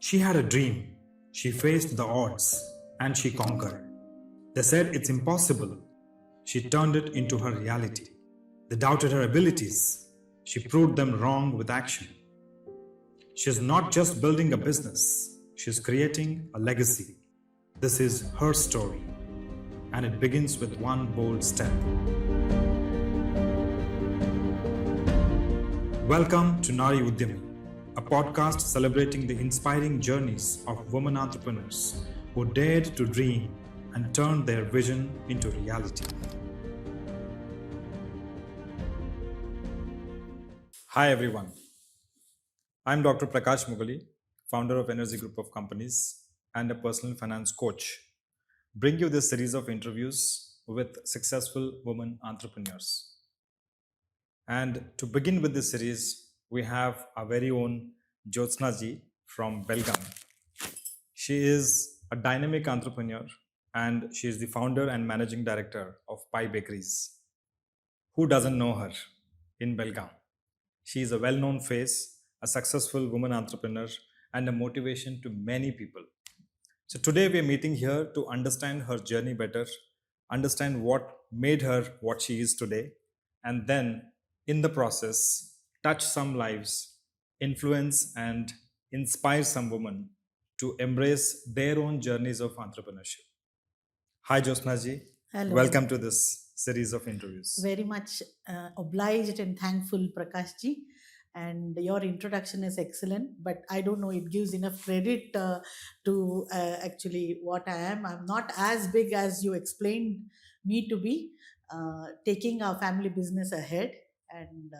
She had a dream. She faced the odds and she conquered. They said it's impossible. She turned it into her reality. They doubted her abilities. She proved them wrong with action. She's not just building a business, she's creating a legacy. This is her story, and it begins with one bold step. Welcome to NariUdyami, a podcast celebrating the inspiring journeys of women entrepreneurs who dared to dream and turned their vision into reality. Hi everyone, I'm Dr. Prakash Mugali, founder of Energy Group of Companies and a personal finance coach. Bring you this series of interviews with successful women entrepreneurs. And to begin with this series, we have our very own Jyotsna Ji from Belgaum. She is a dynamic entrepreneur and she is the founder and managing director of Pai Bakeries. Who doesn't know her in Belgaum? She is a well-known face, a successful woman entrepreneur, and a motivation to many people. So today we are meeting here to understand her journey better, understand what made her what she is today, and then in the process, touch some lives, influence and inspire some women to embrace their own journeys of entrepreneurship. Hi Jyotsna ji, Hello. welcome to this series of interviews. Very much obliged and thankful, Prakash ji. And your introduction is excellent, but I don't know, it gives enough credit to actually what I am. I'm not as big as you explained me to be, taking our family business ahead and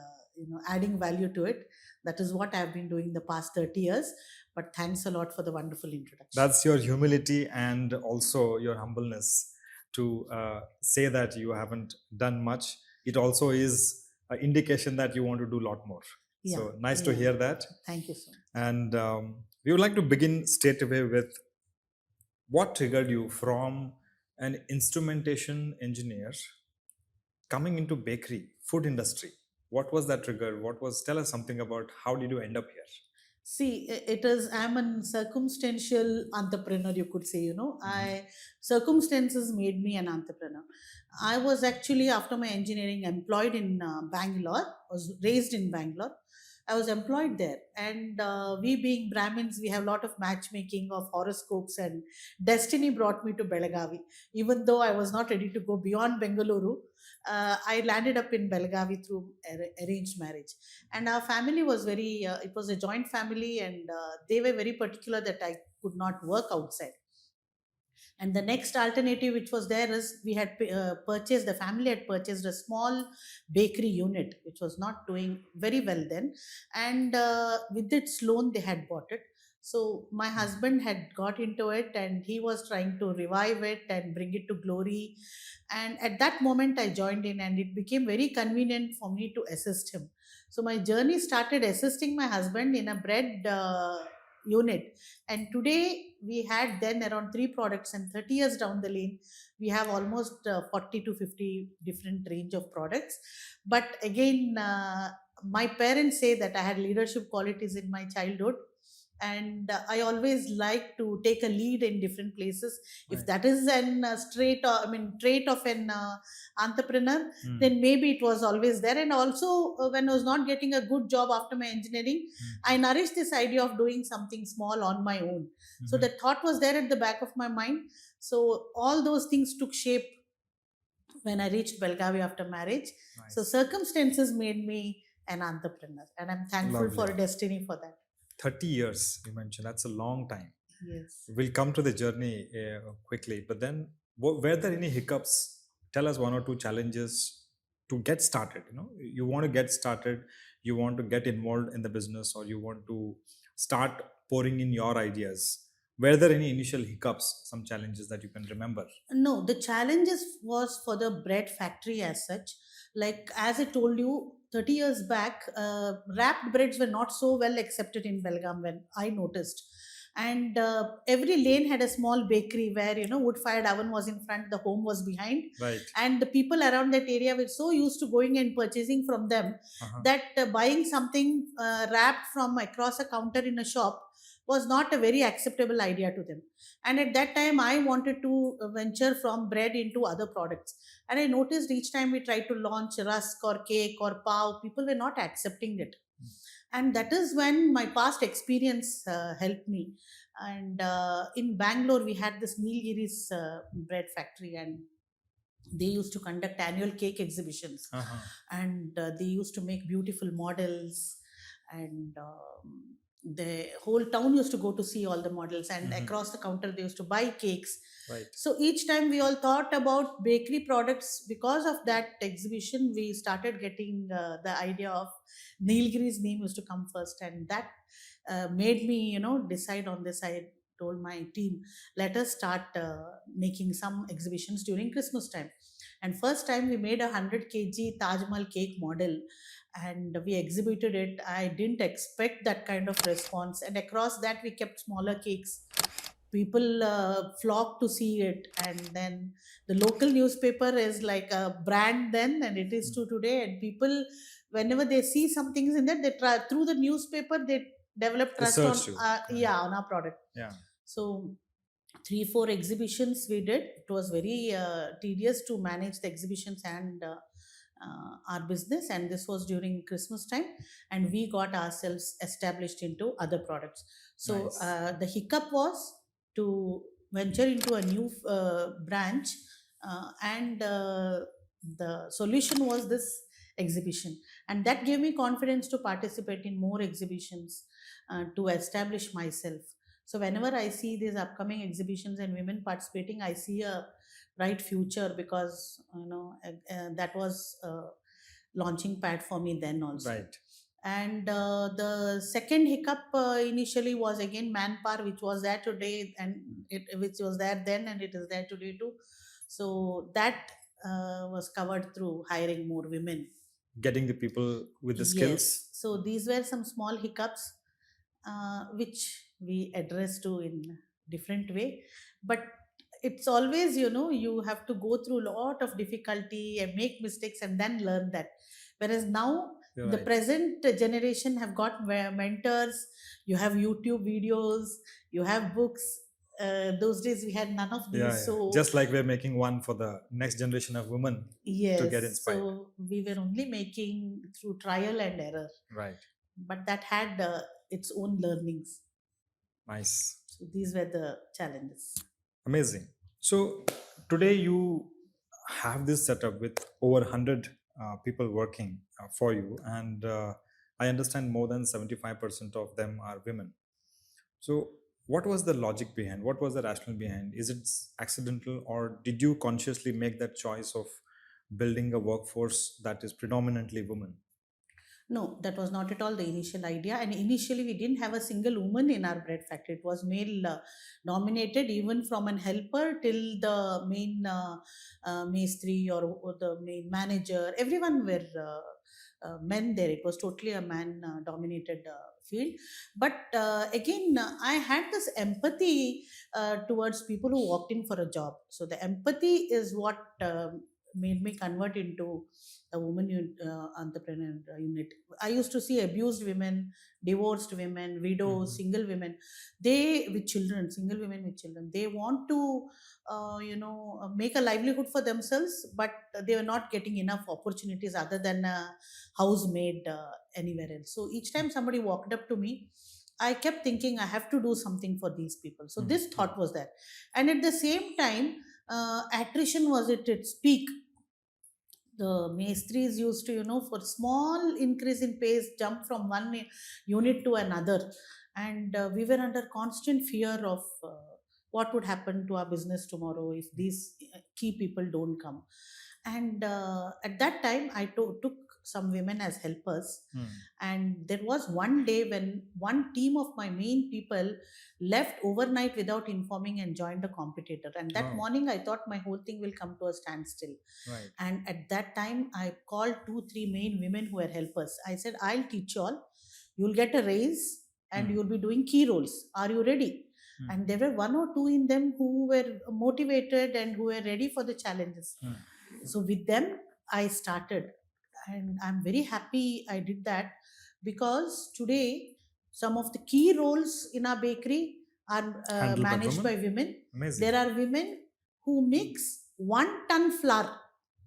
adding value to it. That is what I've been doing the past 30 years. But thanks a lot for the wonderful introduction. That's your humility and also your humbleness to say that you haven't done much. It also is an indication that you want to do a lot more. Yeah, so nice to hear that. Thank you so much. And we would like to begin straight away with what triggered you from an instrumentation engineer coming into bakery, food industry. What was that trigger? Tell us something about how did you end up here? See, I'm a circumstantial entrepreneur, you could say, circumstances made me an entrepreneur. I was actually, after my engineering, employed in Bangalore, was raised in Bangalore. I was employed there. And we being Brahmins, we have a lot of matchmaking of horoscopes, and destiny brought me to Belagavi. Even though I was not ready to go beyond Bengaluru, I landed up in Belagavi through arranged marriage. And our family was it was a joint family, and they were very particular that I could not work outside. And the next alternative which was there is we had the family had purchased a small bakery unit which was not doing very well then, and with its loan they had bought it. So my husband had got into it and he was trying to revive it and bring it to glory. And at that moment I joined in, and it became very convenient for me to assist him. So my journey started assisting my husband in a bread unit. And today we had then around 3 products, and 30 years down the lane we have almost 40 to 50 different range of products. But again, my parents say that I had leadership qualities in my childhood, and I always like to take a lead in different places. If that is an trait of an entrepreneur, then maybe it was always there. And also when I was not getting a good job after my engineering, I nourished this idea of doing something small on my own. So the thought was there at the back of my mind. So all those things took shape when I reached Belgavi after marriage. Nice. So circumstances made me an entrepreneur, and I'm thankful Lovely. for destiny for that. 30 years you mentioned, that's a long time. Yes. We'll come to the journey quickly, but then were there any hiccups? Tell us one or two challenges to get started. You want to get started, you want to get involved in the business, or you want to start pouring in your ideas. Were there any initial hiccups, some challenges that you can remember? No, the challenges was for the bread factory as such. Like as I told you, 30 years back, wrapped breads were not so well accepted in Belgaum when I noticed. And every lane had a small bakery where wood-fired oven was in front, the home was behind. Right. And the people around that area were so used to going and purchasing from them that buying something wrapped from across a counter in a shop was not a very acceptable idea to them. And at that time, I wanted to venture from bread into other products. And I noticed each time we tried to launch rusk or cake or pav, people were not accepting it. And that is when my past experience helped me. And in Bangalore, we had this Nilgiri's bread factory, and they used to conduct annual cake exhibitions, and they used to make beautiful models, and the whole town used to go to see all the models, and across the counter they used to buy cakes. Right. So each time we all thought about bakery products. Because of that exhibition, we started getting the idea of Nilgiri's name used to come first, and that made me, decide on this. I told my team, let us start making some exhibitions during Christmas time. And first time we made 100 kg Taj Mahal cake model, and we exhibited it. I didn't expect that kind of response, and across that we kept smaller cakes. People flock to see it, and then the local newspaper is like a brand then, and it is to today. And people, whenever they see some things in that, they try through the newspaper, they develop They trust on search you. on our product. Yeah. So 3 4 exhibitions we did. It was very tedious to manage the exhibitions and our business, and this was during Christmas time, and we got ourselves established into other products. So Nice. the hiccup was to venture into a new branch, and the solution was this exhibition, and that gave me confidence to participate in more exhibitions, to establish myself. So whenever I see these upcoming exhibitions and women participating, I see a bright future, because that was a launching pad for me then also. Right. And the second hiccup initially was again manpower, which was there today, and which was there then, and it is there today too. So that was covered through hiring more women. Getting the people with the Yes. skills. So these were some small hiccups, which we address to in different way. But it's always, you have to go through a lot of difficulty and make mistakes and then learn that. Whereas now, You're the right. present generation have got mentors. You have YouTube videos, you have books. Those days we had none of these. Yeah, yeah. So Just like we're making one for the next generation of women to get yes, inspired. so we were only making through trial and error, Right. but that had its own learnings. Nice. So these were the challenges. Amazing. So today you have this setup with over 100 people working for you, and I understand more than 75% of them are women. So what was the logic behind? What was the rationale behind? Is it accidental, or did you consciously make that choice of building a workforce that is predominantly women? No, that was not at all the initial idea. And initially, we didn't have a single woman in our bread factory. It was male dominated, even from an helper till the main maestri, or the main manager. Everyone were men there. It was totally a man dominated field. But again, I had this empathy towards people who walked in for a job. So the empathy is what made me convert into a woman entrepreneur unit. I used to see abused women, divorced women, widows, single women. They with children, single women with children. They want to, make a livelihood for themselves, but they were not getting enough opportunities other than a housemaid anywhere else. So each time somebody walked up to me, I kept thinking I have to do something for these people. So this thought was there, and at the same time, attrition was at its peak. The maestries used to, for small increase in pace, jump from one unit to another. And we were under constant fear of what would happen to our business tomorrow if these key people don't come. And at that time, I took some women as helpers. And there was one day when one team of my main people left overnight without informing and joined a competitor. And that Wow. morning, I thought my whole thing will come to a standstill. Right. And at that time, I called 2 3 main women who were helpers. I said, I'll teach you all. You'll get a raise, and you'll be doing key roles. Are you ready? And there were 1 or 2 in them who were motivated and who were ready for the challenges. So with them, I started, and I'm very happy I did that, because today Some of the key roles in our bakery are Handled by managed by women. women. Amazing. There are women who mix 1 ton flour,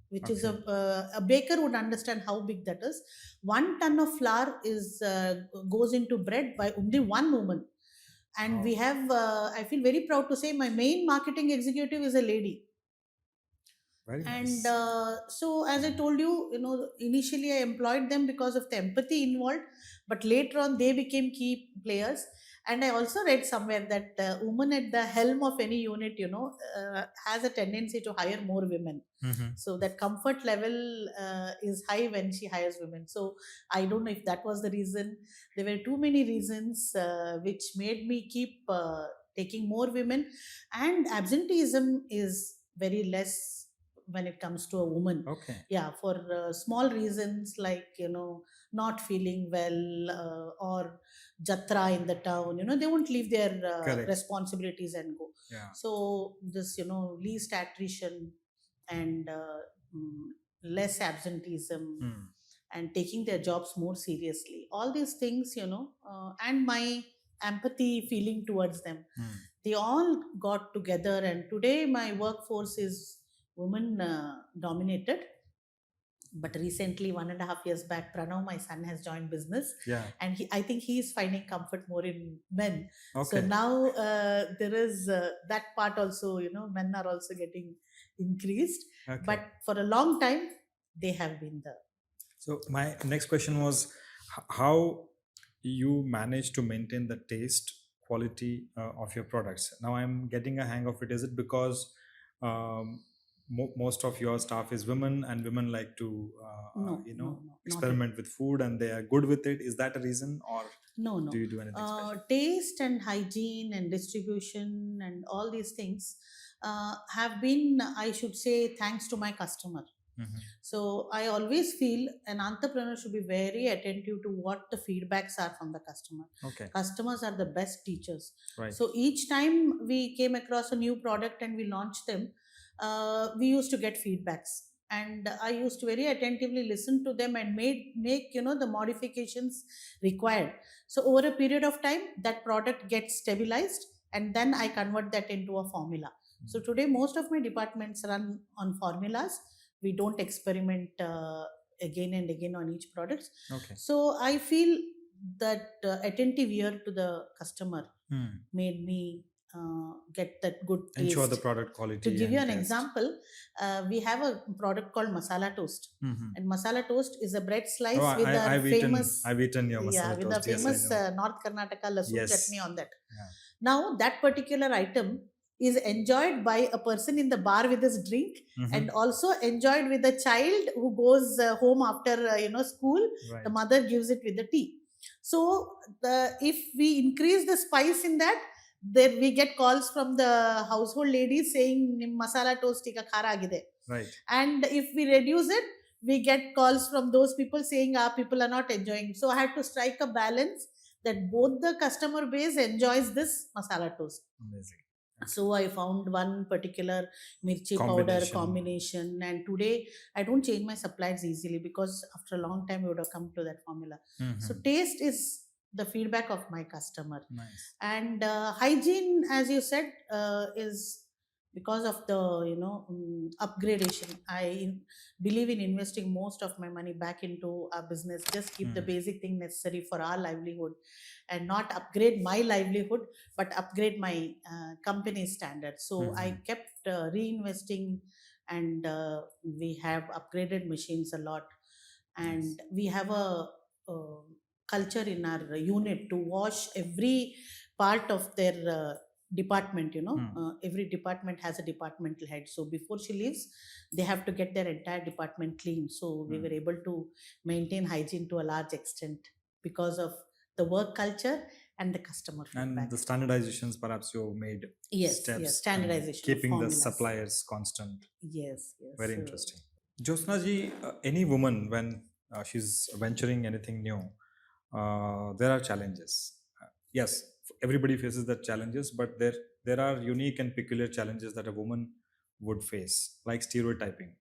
which is Okay. a baker would understand how big that is. 1 ton of flour is goes into bread by only one woman. And Wow. we have, I feel very proud to say, my main marketing executive is a lady. Very And nice. so, as I told you, initially I employed them because of the empathy involved, but later on they became key players. And I also read somewhere that woman at the helm of any unit, has a tendency to hire more women. Mhm. So that comfort level is high when she hires women. So I don't know if that was the reason. There were too many reasons which made me keep taking more women. And absenteeism is very less when it comes to a woman. Okay. Yeah, for small reasons like, not feeling well, or jatra in the town, they won't leave their Correct. responsibilities and go. Yeah. So this, least attrition and mm, less absenteeism, Hmm. and taking their jobs more seriously, all these things, and my empathy feeling towards them, Hmm. they all got together. And today my workforce is women dominated. But recently, 1.5 years back, Pranav, my son, has joined business, Yeah. and I think he is finding comfort more in men. So Okay. now there is that part also. Men are also getting increased, Okay. but for a long time they have been the. So my next question was how you manage to maintain the taste quality of your products. Now I'm getting a hang of it. Is it because most of your staff is women and women like to No, no, no, not at experiment with food and they are good with it? Is that a reason, or no, do no. you do anything special? Taste and hygiene and distribution and all these things have been, I should say, thanks to my customer. Mhm. So I always feel an entrepreneur should be very attentive to what the feedbacks are from the customer. Okay. Customers are the best teachers. Right. So each time we came across a new product and we launched them, we used to get feedbacks. And I used to very attentively listen to them and make the modifications required. So over a period of time, that product gets stabilized, and then I convert that into a formula. So today, most of my departments run on formulas. We don't experiment again and again on each product. Okay. So I feel that attentive ear to the customer Hmm. made me get that good taste. Ensure the product quality. To give you an and taste. example, we have a product called masala toast. Mhm. And masala toast is a bread slice Oh, with our famous, I've eaten your masala yeah, with the toast. Yes, I famous know. North Karnataka lasun Yes. chutney on that. Yeah. Now that particular item is enjoyed by a person in the bar with his drink, Mhm. and also enjoyed with a child who goes home after school. Right. The mother gives it with the tea. So if we increase the spice in that, then we get calls from the household ladies saying "Nim masala toast ika khara agide." Right. And if we reduce it, we get calls from those people saying our people are not enjoying. So I had to strike a balance that both the customer base enjoys this masala toast. Amazing. So I found one particular mirchi powder combination, and today I don't change my suppliers easily, because after a long time we would have come to that formula. Mhm. So taste is the feedback of my customer. Nice. And hygiene, as you said, is because of the upgradation. I believe in investing most of my money back into our business. Just keep the basic thing necessary for our livelihood, and not upgrade my livelihood, but upgrade my company standards. So I kept reinvesting, and we have upgraded machines a lot. And we have a culture in our unit to wash every part of their department. Every department has a departmental head, so before she leaves, they have to get their entire department clean. So we were able to maintain hygiene to a large extent because of the work culture and the customer feedback. And the standardizations, perhaps you made steps. Yes, standardization, keeping the formulas. suppliers constant. Yes. Very interesting. Jyotsna ji, any woman, when she's venturing anything new, there are challenges. Yes, everybody faces that challenges, but there are unique and peculiar challenges that a woman would face, like stereotyping.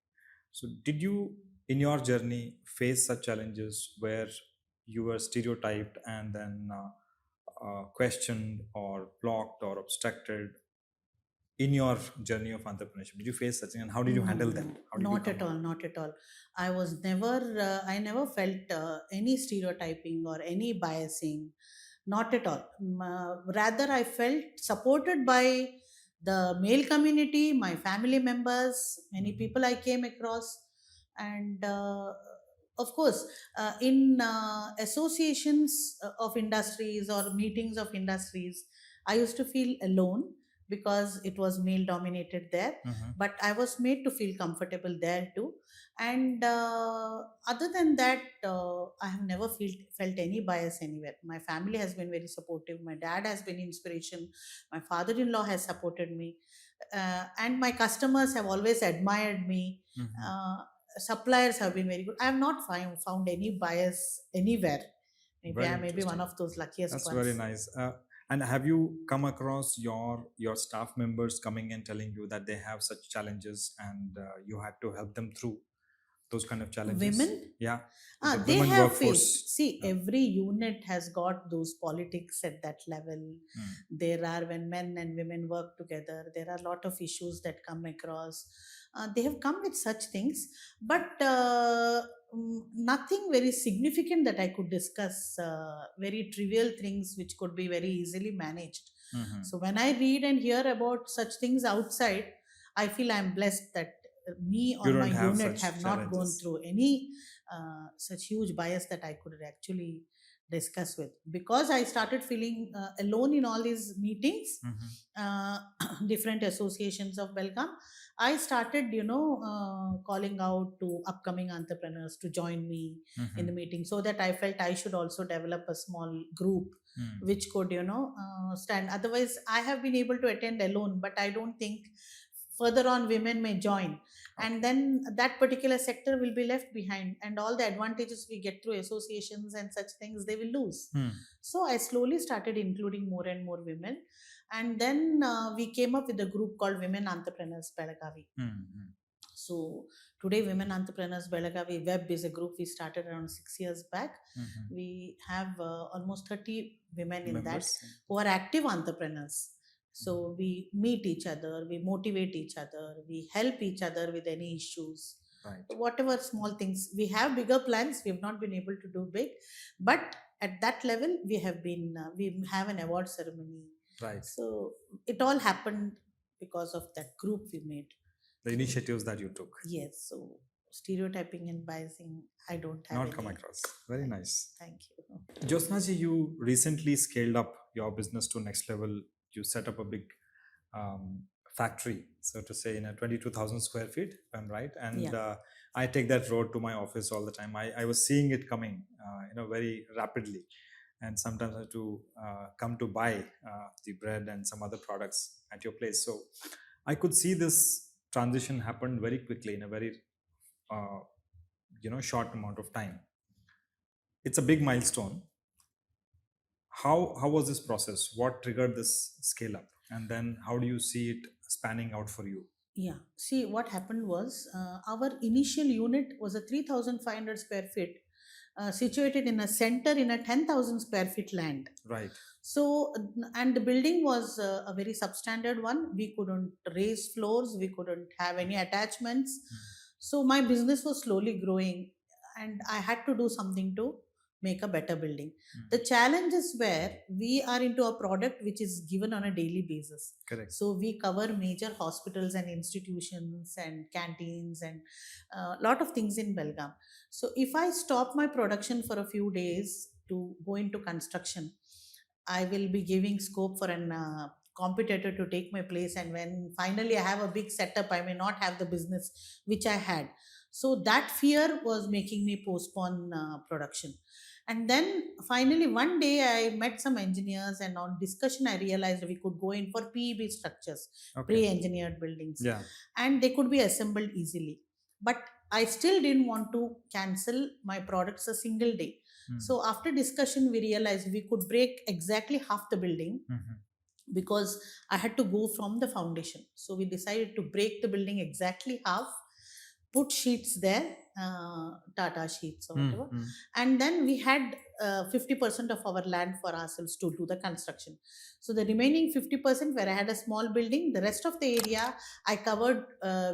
So, did you, in your journey, face such challenges where you were stereotyped and then questioned or blocked or obstructed in your journey of entrepreneurship? Did you face such thing, and how did you handle that? How did you not come at out? all, not at all. I never felt any stereotyping or any biasing, not at all. Rather, I felt supported by the male community, my family members, many Mhm. people I came across, and of course, in associations of industries or meetings of industries, I used to feel alone because it was male dominated there, Mhm. but I was made to feel comfortable there too. And other than that, I have never felt any bias anywhere. My family has been very supportive. My dad has been inspiration. My father-in-law has supported me, and my customers have always admired me. Mhm. uh, Suppliers have been very good. I have not found any bias anywhere. Maybe Very I may be one interesting. of those luckiest That's very ones. nice. And have you come across your staff members coming and telling you that they have such challenges, and you had to help them through those kind of challenges? Women, Yeah, the they women have faced. workforce. See, Yeah. every unit has got those politics at that level. Mm. There are, when men and women work together, there are a lot of issues that come across. They have come with such things, but nothing very significant that I could discuss. Very trivial things which could be very easily managed. Mhm. So when I read and hear about such things outside, I feel I'm blessed that me You or my don't have unit such have not gone challenges. through any such huge bias that I could actually discuss with, because I started feeling alone in all these meetings, Mhm. uh, different associations of Belgaum. I started, calling out to upcoming entrepreneurs to join me in the Mhm. meeting, so that I felt I should also develop a small group Mm. which could, stand. Otherwise, I have been able to attend alone, but I don't think further on women may join, and Okay. then that particular sector will be left behind, and all the advantages we get through associations and such things they will lose. Hmm. So I slowly started including more and more women, and then we came up with a group called Women Entrepreneurs Belagavi. Hmm. So today, Women Entrepreneurs Belagavi Web is a group we started around 6 years back. Hmm. We have almost 30 women in that Members. who are active entrepreneurs. So we meet each other, we motivate each other, we help each other with any issues. Right. Whatever small things, we have bigger plans. We have not been able to do big, but at that level, we have an award ceremony. Right. So it all happened because of that group we made. The So initiatives that you took. yes, so stereotyping and biasing, I don't have Not come any. across. Very nice. Thank you. Jyotsna ji, you recently scaled up your business to next level. You set up a big factory, so to say, in a 22,000 square feet, if I'm right. And Yeah. I take that road to my office all the time. I was seeing it coming, very rapidly. And sometimes I have to come to buy the bread and some other products at your place. So I could see this transition happened very quickly in a very uh, short amount of time. It's a big milestone. How was this process? What triggered this scale up, and then how do you see it spanning out for you? Yeah. See, what happened was our initial unit was a 3,500 square feet, situated in a center in a 10,000 square feet land. Right. So, and the building was a very substandard one. We couldn't raise floors, we couldn't have any attachments. So, my business was slowly growing, and I had to do something to make a better building. The challenge is where we are into a product which is given on a daily basis. Correct. So, we cover major hospitals and institutions and canteens and a lot of things in Belgaum. So, if I stop my production for a few days to go into construction, I will be giving scope for an competitor to take my place. And when finally I have a big setup, I may not have the business which I had. So that fear was making me postpone production. And then finally, one day I met some engineers, and on discussion, I realized we could go in for PEB structures, Okay. pre engineered buildings, Yeah. and they could be assembled easily. But I still didn't want to cancel my products a single day. So after discussion, we realized we could break exactly half the building, Mhm. because I had to go from the foundation. So we decided to break the building exactly half, put sheets there, Tata sheets or Mm, whatever. mm. And then we had 50% of our land for ourselves to do the construction. So the remaining 50%, where I had a small building, the rest of the area I covered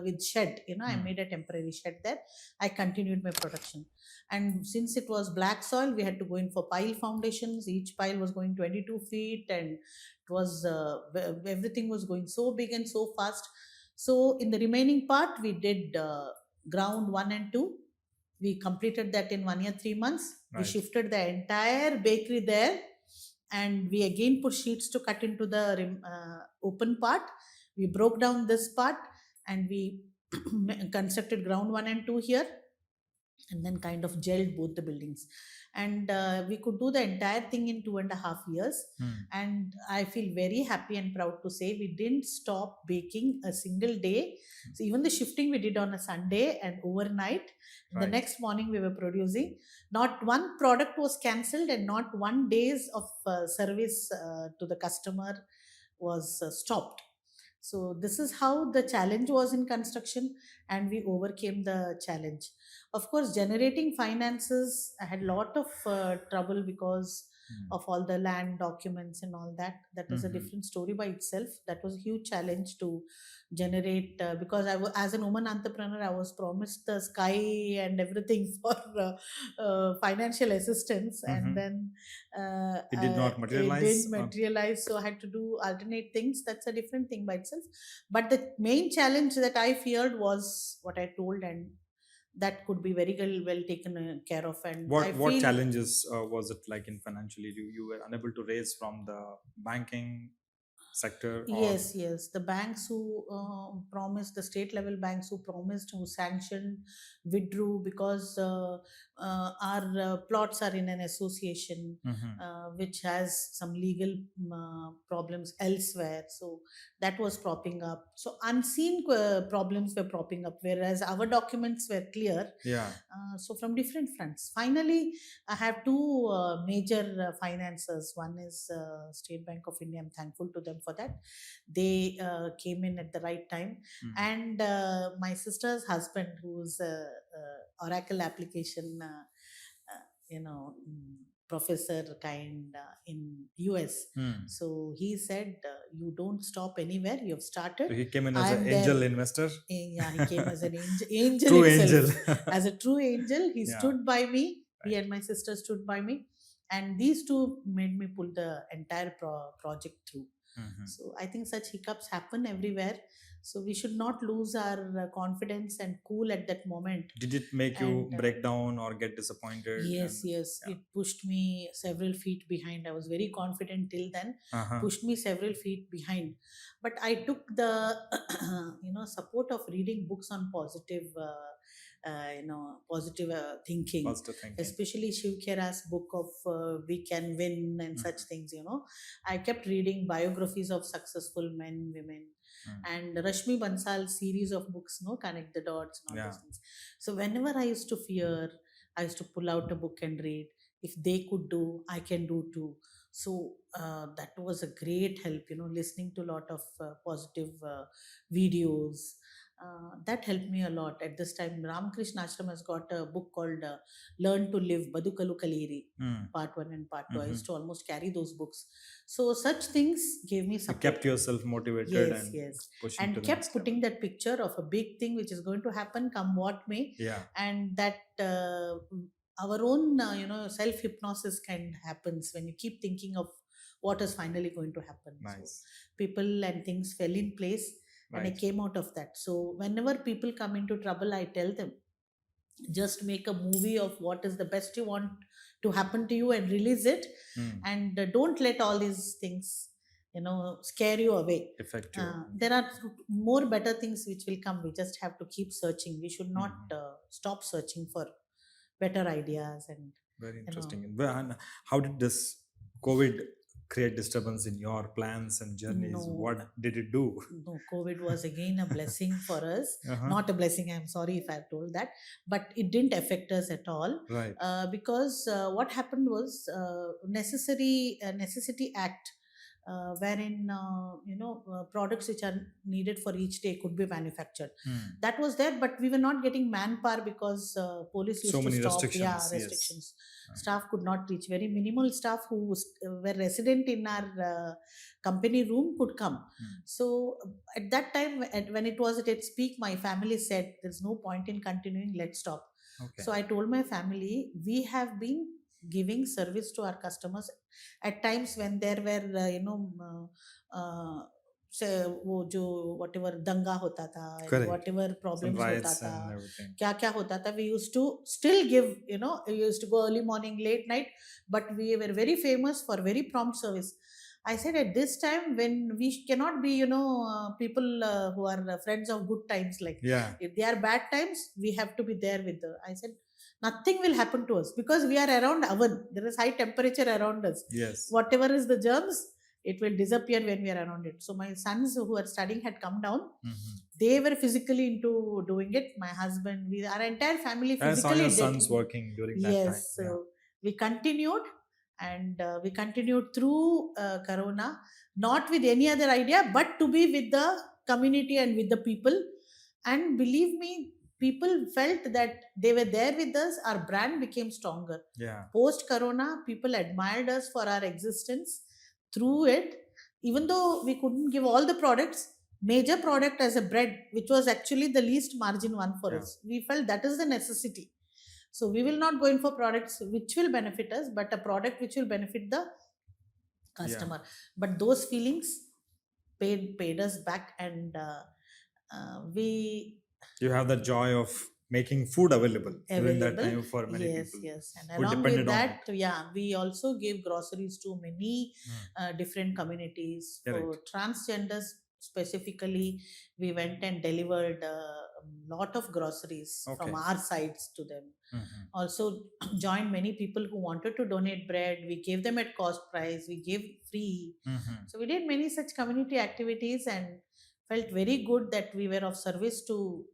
with shed. I Mm. made a temporary shed there. I continued my production. And since it was black soil, we had to go in for pile foundations. Each pile was going 22 feet, and it was everything was going so big and so fast. So in the remaining part, we did ground 1 and 2. We completed that in 1 year 3 months. We Right. shifted the entire bakery there, and we again put sheets to cut into the open part. We broke down this part, and we constructed ground 1 and 2 here, and then kind of gelled both the buildings. And we could do the entire thing in 2.5 years. Mm. And I feel very happy and proud to say we didn't stop baking a single day. So even the shifting we did on a Sunday and overnight. The Right. next morning we were producing. Not one product was cancelled, and not one days of service to the customer was stopped. So this is how the challenge was in construction, and we overcame the challenge. Of course, generating finances, I had a lot of trouble because Mm. of all the land documents and all that. That is a Mhm. different story by itself. That was a huge challenge to generate, because as an woman entrepreneur, I was promised the sky and everything for financial assistance, and Mhm. then It did not it materialize. didn't materialize. So I had to do alternate things. That's a different thing by itself. But the main challenge that I feared was what I told, and that could be very well taken care of. And I What feel challenges was it like in financially? You were unable to raise from the banking sector, or yes, yes. The banks who promised, the state level banks who promised, who sanctioned, withdrew because our plots are in an association Mhm. which has some legal problems elsewhere. So that was propping up. So unseen problems were propping up, whereas our documents were clear. Yeah. So from different fronts. Finally, I have two major financiers. One is State Bank of India. I'm thankful to them for that. They came in at the right time. Mm. And my sister's husband, who's Oracle application, professor kind in US. Mm. So he said, "You don't stop anywhere. You have started. So he came in as I an am angel there." investor, Yeah, he came as an angel true itself. angel. As a true angel, he Yeah. stood by me. He Right. and my sister stood by me, and these two made me pull the entire project through. Mhm. So I think such hiccups happen everywhere. So we should not lose our confidence and cool at that moment. Did it make you And break down or get disappointed? yes, And yes, yeah. it pushed me several feet behind. I was very confident till then, Uh-huh. pushed me several feet behind. But I took the support of reading books on positive, positive thinking, Positive thinking. especially Shiv Khera's book of We Can Win and such Mhm. things. I kept reading biographies of successful men, women, Mm. and Rashmi Bansal's series of books, Connect the Dots and all Yeah. those things. So whenever I used to fear, I used to pull out a book and read. If they could do, I can do too. So that was a great help, listening to a lot of positive videos. That helped me a lot. At this time, Ramakrishna Ashram has got a book called Learn to Live, Badukalu Kaliri, Mm. part 1 and part 2. I Mhm. used to almost carry those books. So such things gave me You support. kept yourself motivated Yes, and yes. pushing to And the kept next putting level. that picture of a big thing which is going to happen, come what may. Yeah. And that our own self hypnosis kind happens when you keep thinking of what is finally going to happen. So Nice. people and things fell in place, and I Right. came out of that. So whenever people come into trouble, I tell them, just make a movie of what is the best you want to happen to you and release it. Mm. And don't let all these things scare you away. Effective. There are more better things which will come. We just have to keep searching. We should not Mhm. stop searching for better ideas. And Very you know interesting. And how did this COVID create disturbance in your plans and journeys? no What did it do? no, COVID was again a blessing for us. Uh-huh. Not a blessing, I'm sorry if I've told that, but it didn't affect us at all. Right. Because what happened was, necessity act wherein products which are needed for each day could be manufactured. Hmm. That was there, but we were not getting manpower because police used So to many stop. restrictions. Yes. Restrictions. Staff could not reach. Very minimal staff who were resident in our company room could come. So at that time, when it was at its peak, my family said, "There's no point in continuing. Let's stop." Okay. So I told my family, we have been giving service to our customers at times when there were से वो जो whatever दंगा होता था, Correct. whatever Some problems होता riots था, and everything. क्या क्या होता था, we used to still give, we used to go early morning, late night, but we were very famous for very prompt service. I said at this time when we cannot be, people who are friends of good times, like Yeah. if they are bad times, we have to be there with the. I said nothing will happen to us because we are around oven. There is high temperature around us. Yes. Whatever is the germs, it will disappear when we are around it. So my sons who are studying had come down. Mm-hmm. They were physically into doing it. My husband, our entire family physically. I saw your sons working during that time. Yes, so we continued, and we continued through Corona, not with any other idea, but to be with the community and with the people. And believe me, people felt that they were there with us. Our brand became stronger. Yeah. Post Corona, people admired us for our existence through it. Even though we couldn't give all the products, major product as a bread, which was actually the least margin one for us, we felt that is the necessity. So we will not go in for products which will benefit us, but a product which will benefit the customer. But those feelings paid us back, and we. You have the joy of making food available during that time for many people. Yes. And along with that, we also gave groceries to many different communities. For transgenders specifically, we went and delivered a lot of groceries from our sides to them. Also joined many people who wanted to donate bread. We gave them at cost price. We gave free. So we did many such community activities and felt very good that we were of service to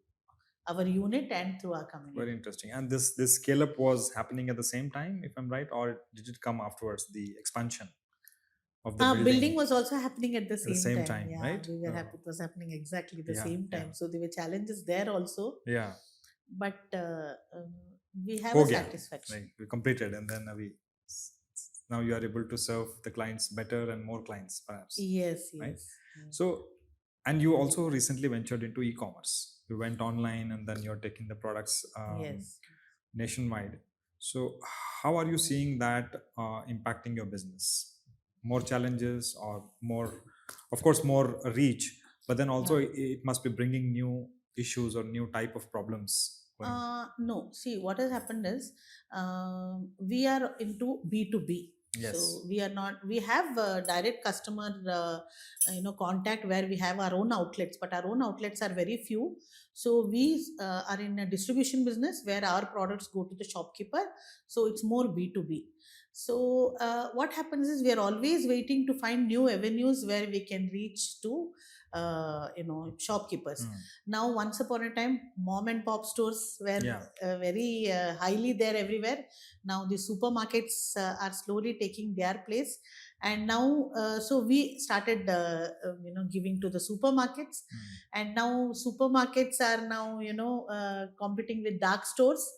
our unit and through our community. Very interesting. And this scale up was happening at the same time, if I'm right, or did it come afterwards, the expansion of the building was also happening at the same time, right? We were happy. It was happening exactly the same time. So there were challenges there also. Yeah. But we have a satisfaction. Right. We completed, and then now you are able to serve the clients better and more clients, perhaps. Yes. Right? So, and you also recently ventured into e-commerce. You went online, and then you're taking the products nationwide. So how are you seeing that impacting your business? More challenges or more, of course, more reach, but then also it must be bringing new issues or new type of problems. No, see, what has happened is we are into B2B. Yes. So we are not. We have direct customer, contact where we have our own outlets, but our own outlets are very few. So we are in a distribution business where our products go to the shopkeeper. So it's more B2B. So what happens is we are always waiting to find new avenues where we can reach to shopkeepers. Now, once upon a time, mom and pop stores were very highly there everywhere. Now the supermarkets are slowly taking their place, and now so we started giving to the supermarkets, and now supermarkets are now competing with dark stores.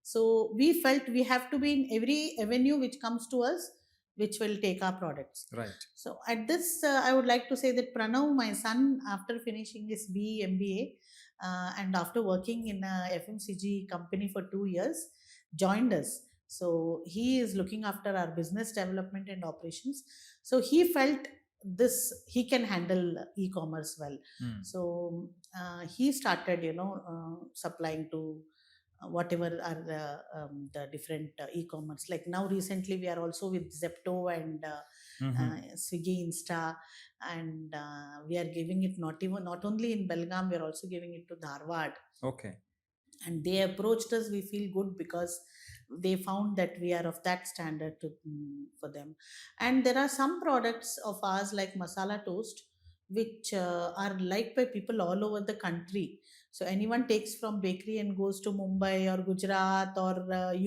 So we felt we have to be in every avenue which comes to us, which will take our products. Right. So at this, I would like to say that Pranav, my son, after finishing his BE MBA and after working in a FMCG company for 2 years, joined us. So he is looking after our business development and operations. So he felt he can handle e-commerce well. So he started, supplying to whatever are the different e-commerce. Like now recently we are also with Zepto and Swiggy, Insta, and we are giving it not only in Belgaum, we are also giving it to Dharwad. Okay. And they approached us. We feel good because they found that we are of that standard for them. And there are some products of ours like masala toast which are liked by people all over the country. So anyone takes from bakery and goes to Mumbai or Gujarat or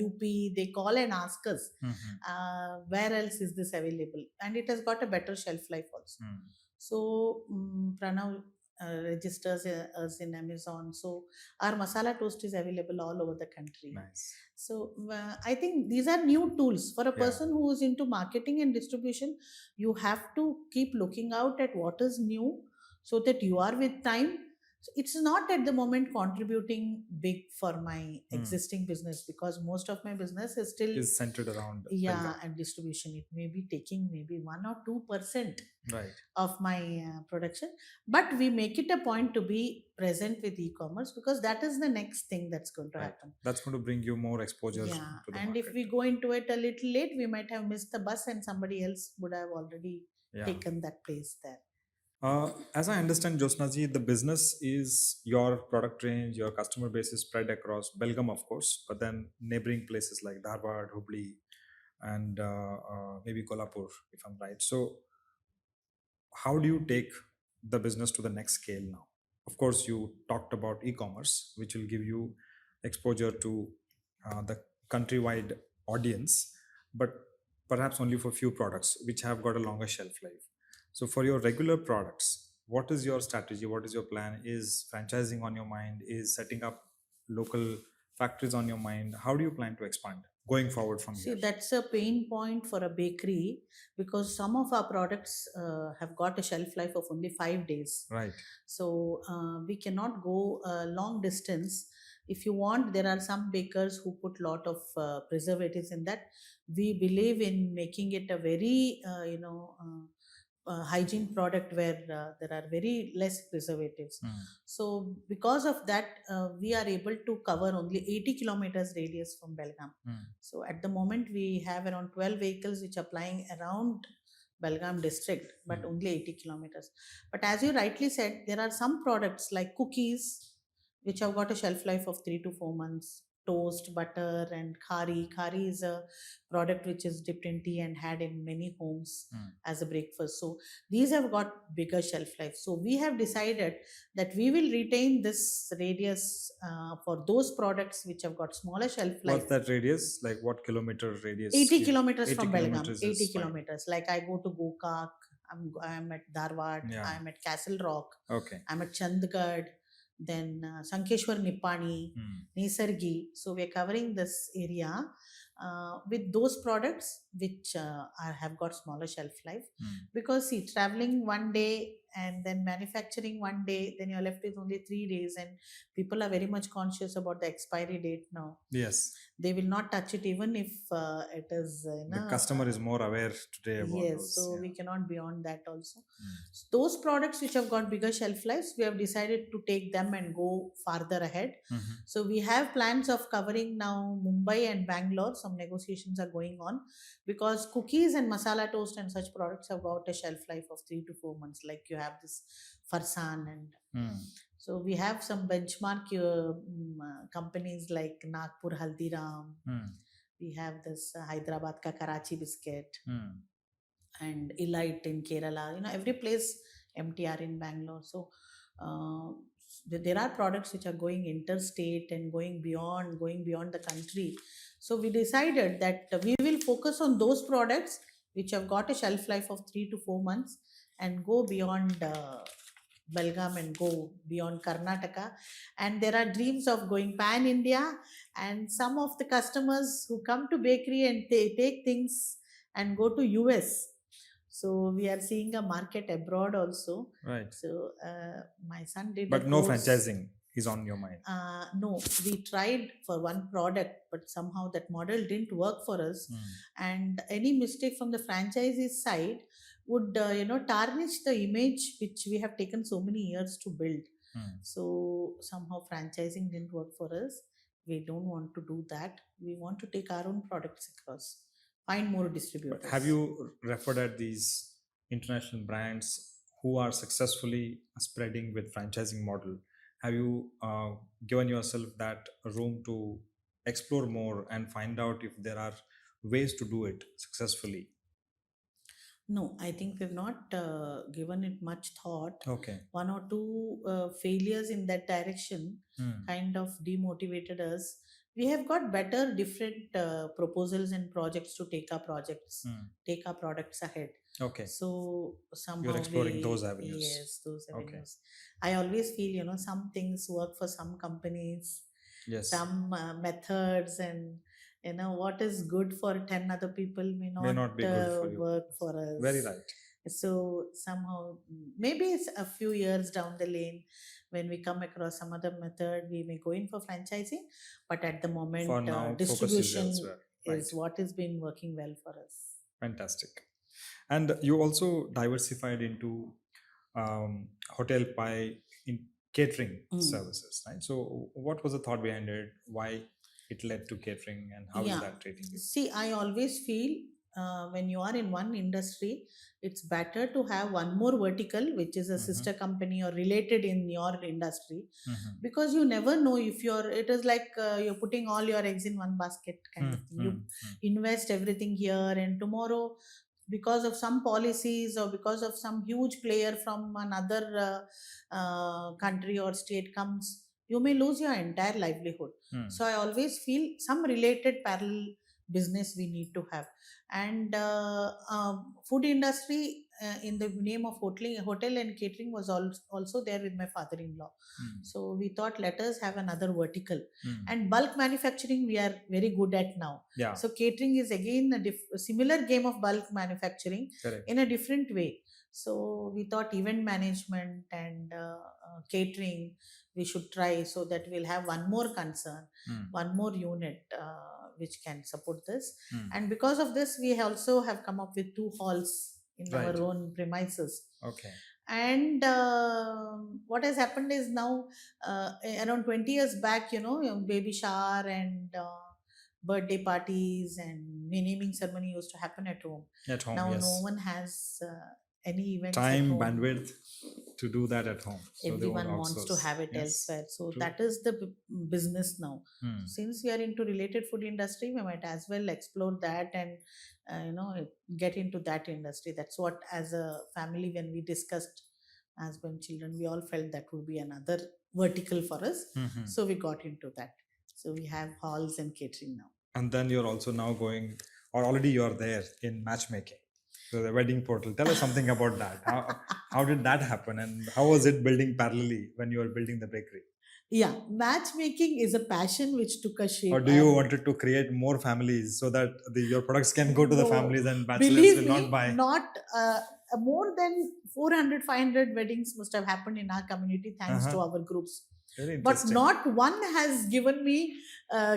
UP, they call and ask us, where else is this available? And it has got a better shelf life also. So Pranav registers us in Amazon. So our masala toast is available all over the country. Nice. So I think these are new tools for a Yeah. person who is into marketing and distribution. You have to keep looking out at what is new so that you are with time. So it's not at the moment contributing big for my existing business, because most of my business is still Is centered around yeah, and distribution. It may be taking maybe 1 or 2% right. of my production, but we make it a point to be present with e-commerce, because that is the next thing that's going to Right. happen. That's going to bring you more exposure Yeah, to the and market. if we go into it a little late, we might have missed the bus and somebody else would have already Yeah. taken that place there. As I understand, Jyotsna ji, the business is your product range, your customer base is spread across Belgaum, of course, but then neighboring places like Dharwad, Hubli, and maybe Kolhapur, if I'm right. So, how do you take the business to the next scale now? Of course, you talked about e-commerce, which will give you exposure to the countrywide audience, but perhaps only for few products which have got a longer shelf life. So for your regular products, what is your strategy? What is your plan? Is franchising on your mind? Is setting up local factories on your mind? How do you plan to expand going forward from See, here? that's a pain point for a bakery, because some of our products have got a shelf life of only 5 days. Right. So we cannot go a long distance. If you want, there are some bakers who put lot of preservatives in that. We believe in making it a very hygiene product where there are very less preservatives. So because of that, we are able to cover only 80 kilometers radius from Belgaum. So at the moment we have around 12 vehicles which are plying around Belgaum district, but only 80 kilometers. But as you rightly said, there are some products like cookies which have got a shelf life of 3 to 4 months. Toast, butter, and khari. Khari is a product which is dipped in tea and had in many homes as a breakfast. So these have got bigger shelf life. So we have decided that we will retain this radius for those products which have got smaller shelf life. What's that radius? Like what kilometer radius? 80 kilometers 80 from Belgaum. kilometers 80 is fine. kilometers. Like I go to Gokak, I'm at Dharwad, Yeah. I'm at Castle Rock, Okay. I'm at Chandigarh, then Sankeshwar Nipani, Nisargi. So we're covering this area with those products which have got smaller shelf life. Because see, traveling one day and then manufacturing one day, then you're left with only 3 days, and people are very much conscious about the expiry date now. Yes. They will not touch it even if it is The customer is more aware today about yes, those. so Yeah. we cannot beyond that also. So those products which have got bigger shelf lives, we have decided to take them and go farther ahead. So we have plans of covering now Mumbai and Bangalore. Some negotiations are going on, because cookies and masala toast and such products have got a shelf life of 3 to 4 months. Like you have this farsan, and so we have some benchmark companies like Nagpur Haldiram. We have this Hyderabad ka Karachi biscuit and Elite in Kerala. Every place, MTR in Bangalore. So there are products which are going interstate and going beyond the country. So we decided that we will focus on those products which have got a shelf life of 3 to 4 months and go beyond Belgaum and go beyond Karnataka. And there are dreams of going pan India. And some of the customers who come to bakery and they take things and go to US. So we are seeing a market abroad also. Right. So my son did. But a no course. franchising is on your mind. No, we tried for one product, but somehow that model didn't work for us. And any mistake from the franchisee's side would tarnish the image which we have taken so many years to build. So somehow franchising didn't work for us. We don't want to do that. We want to take our own products across, find more distributors. But have you referred at these international brands who are successfully spreading with franchising model? Have you given yourself that room to explore more and find out if there are ways to do it successfully? No, I think we've not given it much thought. Okay. One or two failures in that direction Hmm. kind of demotivated us. We have got better, different proposals and projects to Hmm. take our products ahead. Okay. So You're somehow exploring those we, avenues. yes, those Okay. avenues. I always feel, some things work for some companies, Yes. some methods, and what is good for 10 other people may May not not be good for you. work for Very us. right. So somehow, maybe it's a few years down the lane, when we come across some other method, we may go in for franchising. But at the For moment, now, focus is distribution elsewhere. Right. is what has been working well for us. Fantastic. And you also diversified into hotel pie in catering Mm. services, right? So, what was the thought behind it? Why it led to catering, and how is Yeah. that treating you? See, I always feel when you are in one industry, it's better to have one more vertical, which is a Mm-hmm. sister company or related in your industry, Mm-hmm. because you never know if it is like you're putting all your eggs in one basket kind of thing. You Mm-hmm. invest everything here, and tomorrow, because of some policies or because of some huge player from another country or state comes, you may lose your entire livelihood. So I always feel some related parallel business we need to have. And food industry, in the name of hotel and catering, was also there with my father-in-law. So we thought, let us have another vertical. And bulk manufacturing we are very good at now. Yeah, So catering is again a similar game of bulk manufacturing correct. in a different way. So we thought event management and catering we should try, so that we'll have one more concern, one more unit which can support this. And because of this, we also have come up with two halls in Right. our own premises. Okay. And what has happened is now, around 20 years back, baby shower and birthday parties and naming ceremony used to happen at home. At home, Now no yes. one has any events at Time, home. bandwidth to do that at home. So they won't Everyone wants to outsource. have it Yes. elsewhere. So True. that is the business now. Hmm. Since we are into related food industry, we might as well explore that and get into that industry. That's what, as a family, when we discussed as when children, we all felt that would be another vertical for us. Mhm. So we got into that. So we have halls and catering now. And then you're also now going, or already you're there in matchmaking. So the wedding portal. Tell us something about that. How did that happen, and how was it building parallelly when you were building the bakery? Yeah, matchmaking is a passion which took a shape. Or do you wanted to create more families so that your products can go to the No, families and bachelors believe will me, not buy? not more than 400, 500 weddings must have happened in our community thanks to our groups. Very But interesting. not one has given me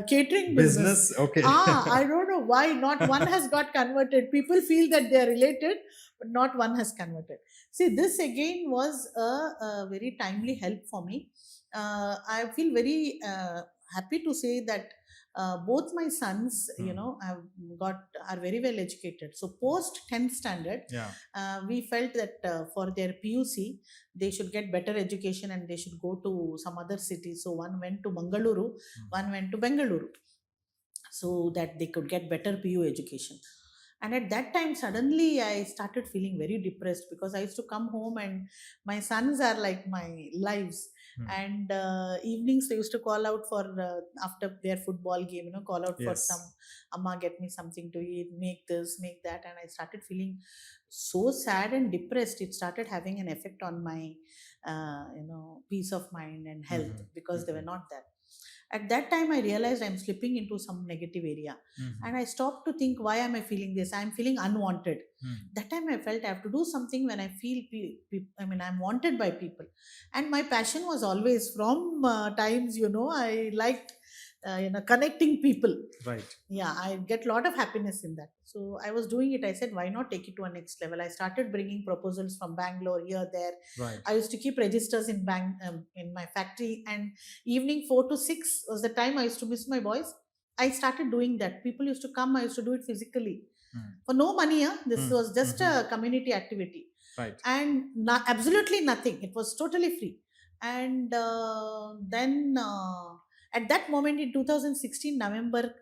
catering Business, okay. I don't know why not one has got converted. People feel that they are related, but not one has converted. See, this again was a very timely help for me. I feel very happy to say that both my sons, have are very well educated. So post 10th standard, Yeah. we felt that for their PUC, they should get better education and they should go to some other city. So one went to Mangaluru, one went to Bengaluru, so that they could get better PU education. And at that time, suddenly I started feeling very depressed, because I used to come home and my sons are like my lives. And evenings they used to call out for, after their football game, call out for some, Amma, get me something to eat, make this, make that. And I started feeling so sad and depressed. It started having an effect on my, peace of mind and health, because they were not there. At that time, I realized I'm slipping into some negative area. And I stopped to think, why am I feeling this? I'm feeling unwanted. That time I felt I have to do something when I feel, I'm wanted by people. And my passion was always from times, I liked, connecting people. Right. Yeah, I get a lot of happiness in that. So I was doing it. I said, why not take it to a next level? I started bringing proposals from Bangalore, here, there. Right. I used to keep registers in my factory, and evening 4 to 6 was the time I used to miss my boys. I started doing that. People used to come. I used to do it physically for no money. This was just a community activity, Right. and absolutely nothing. It was totally free. And then At that moment in 2016 November,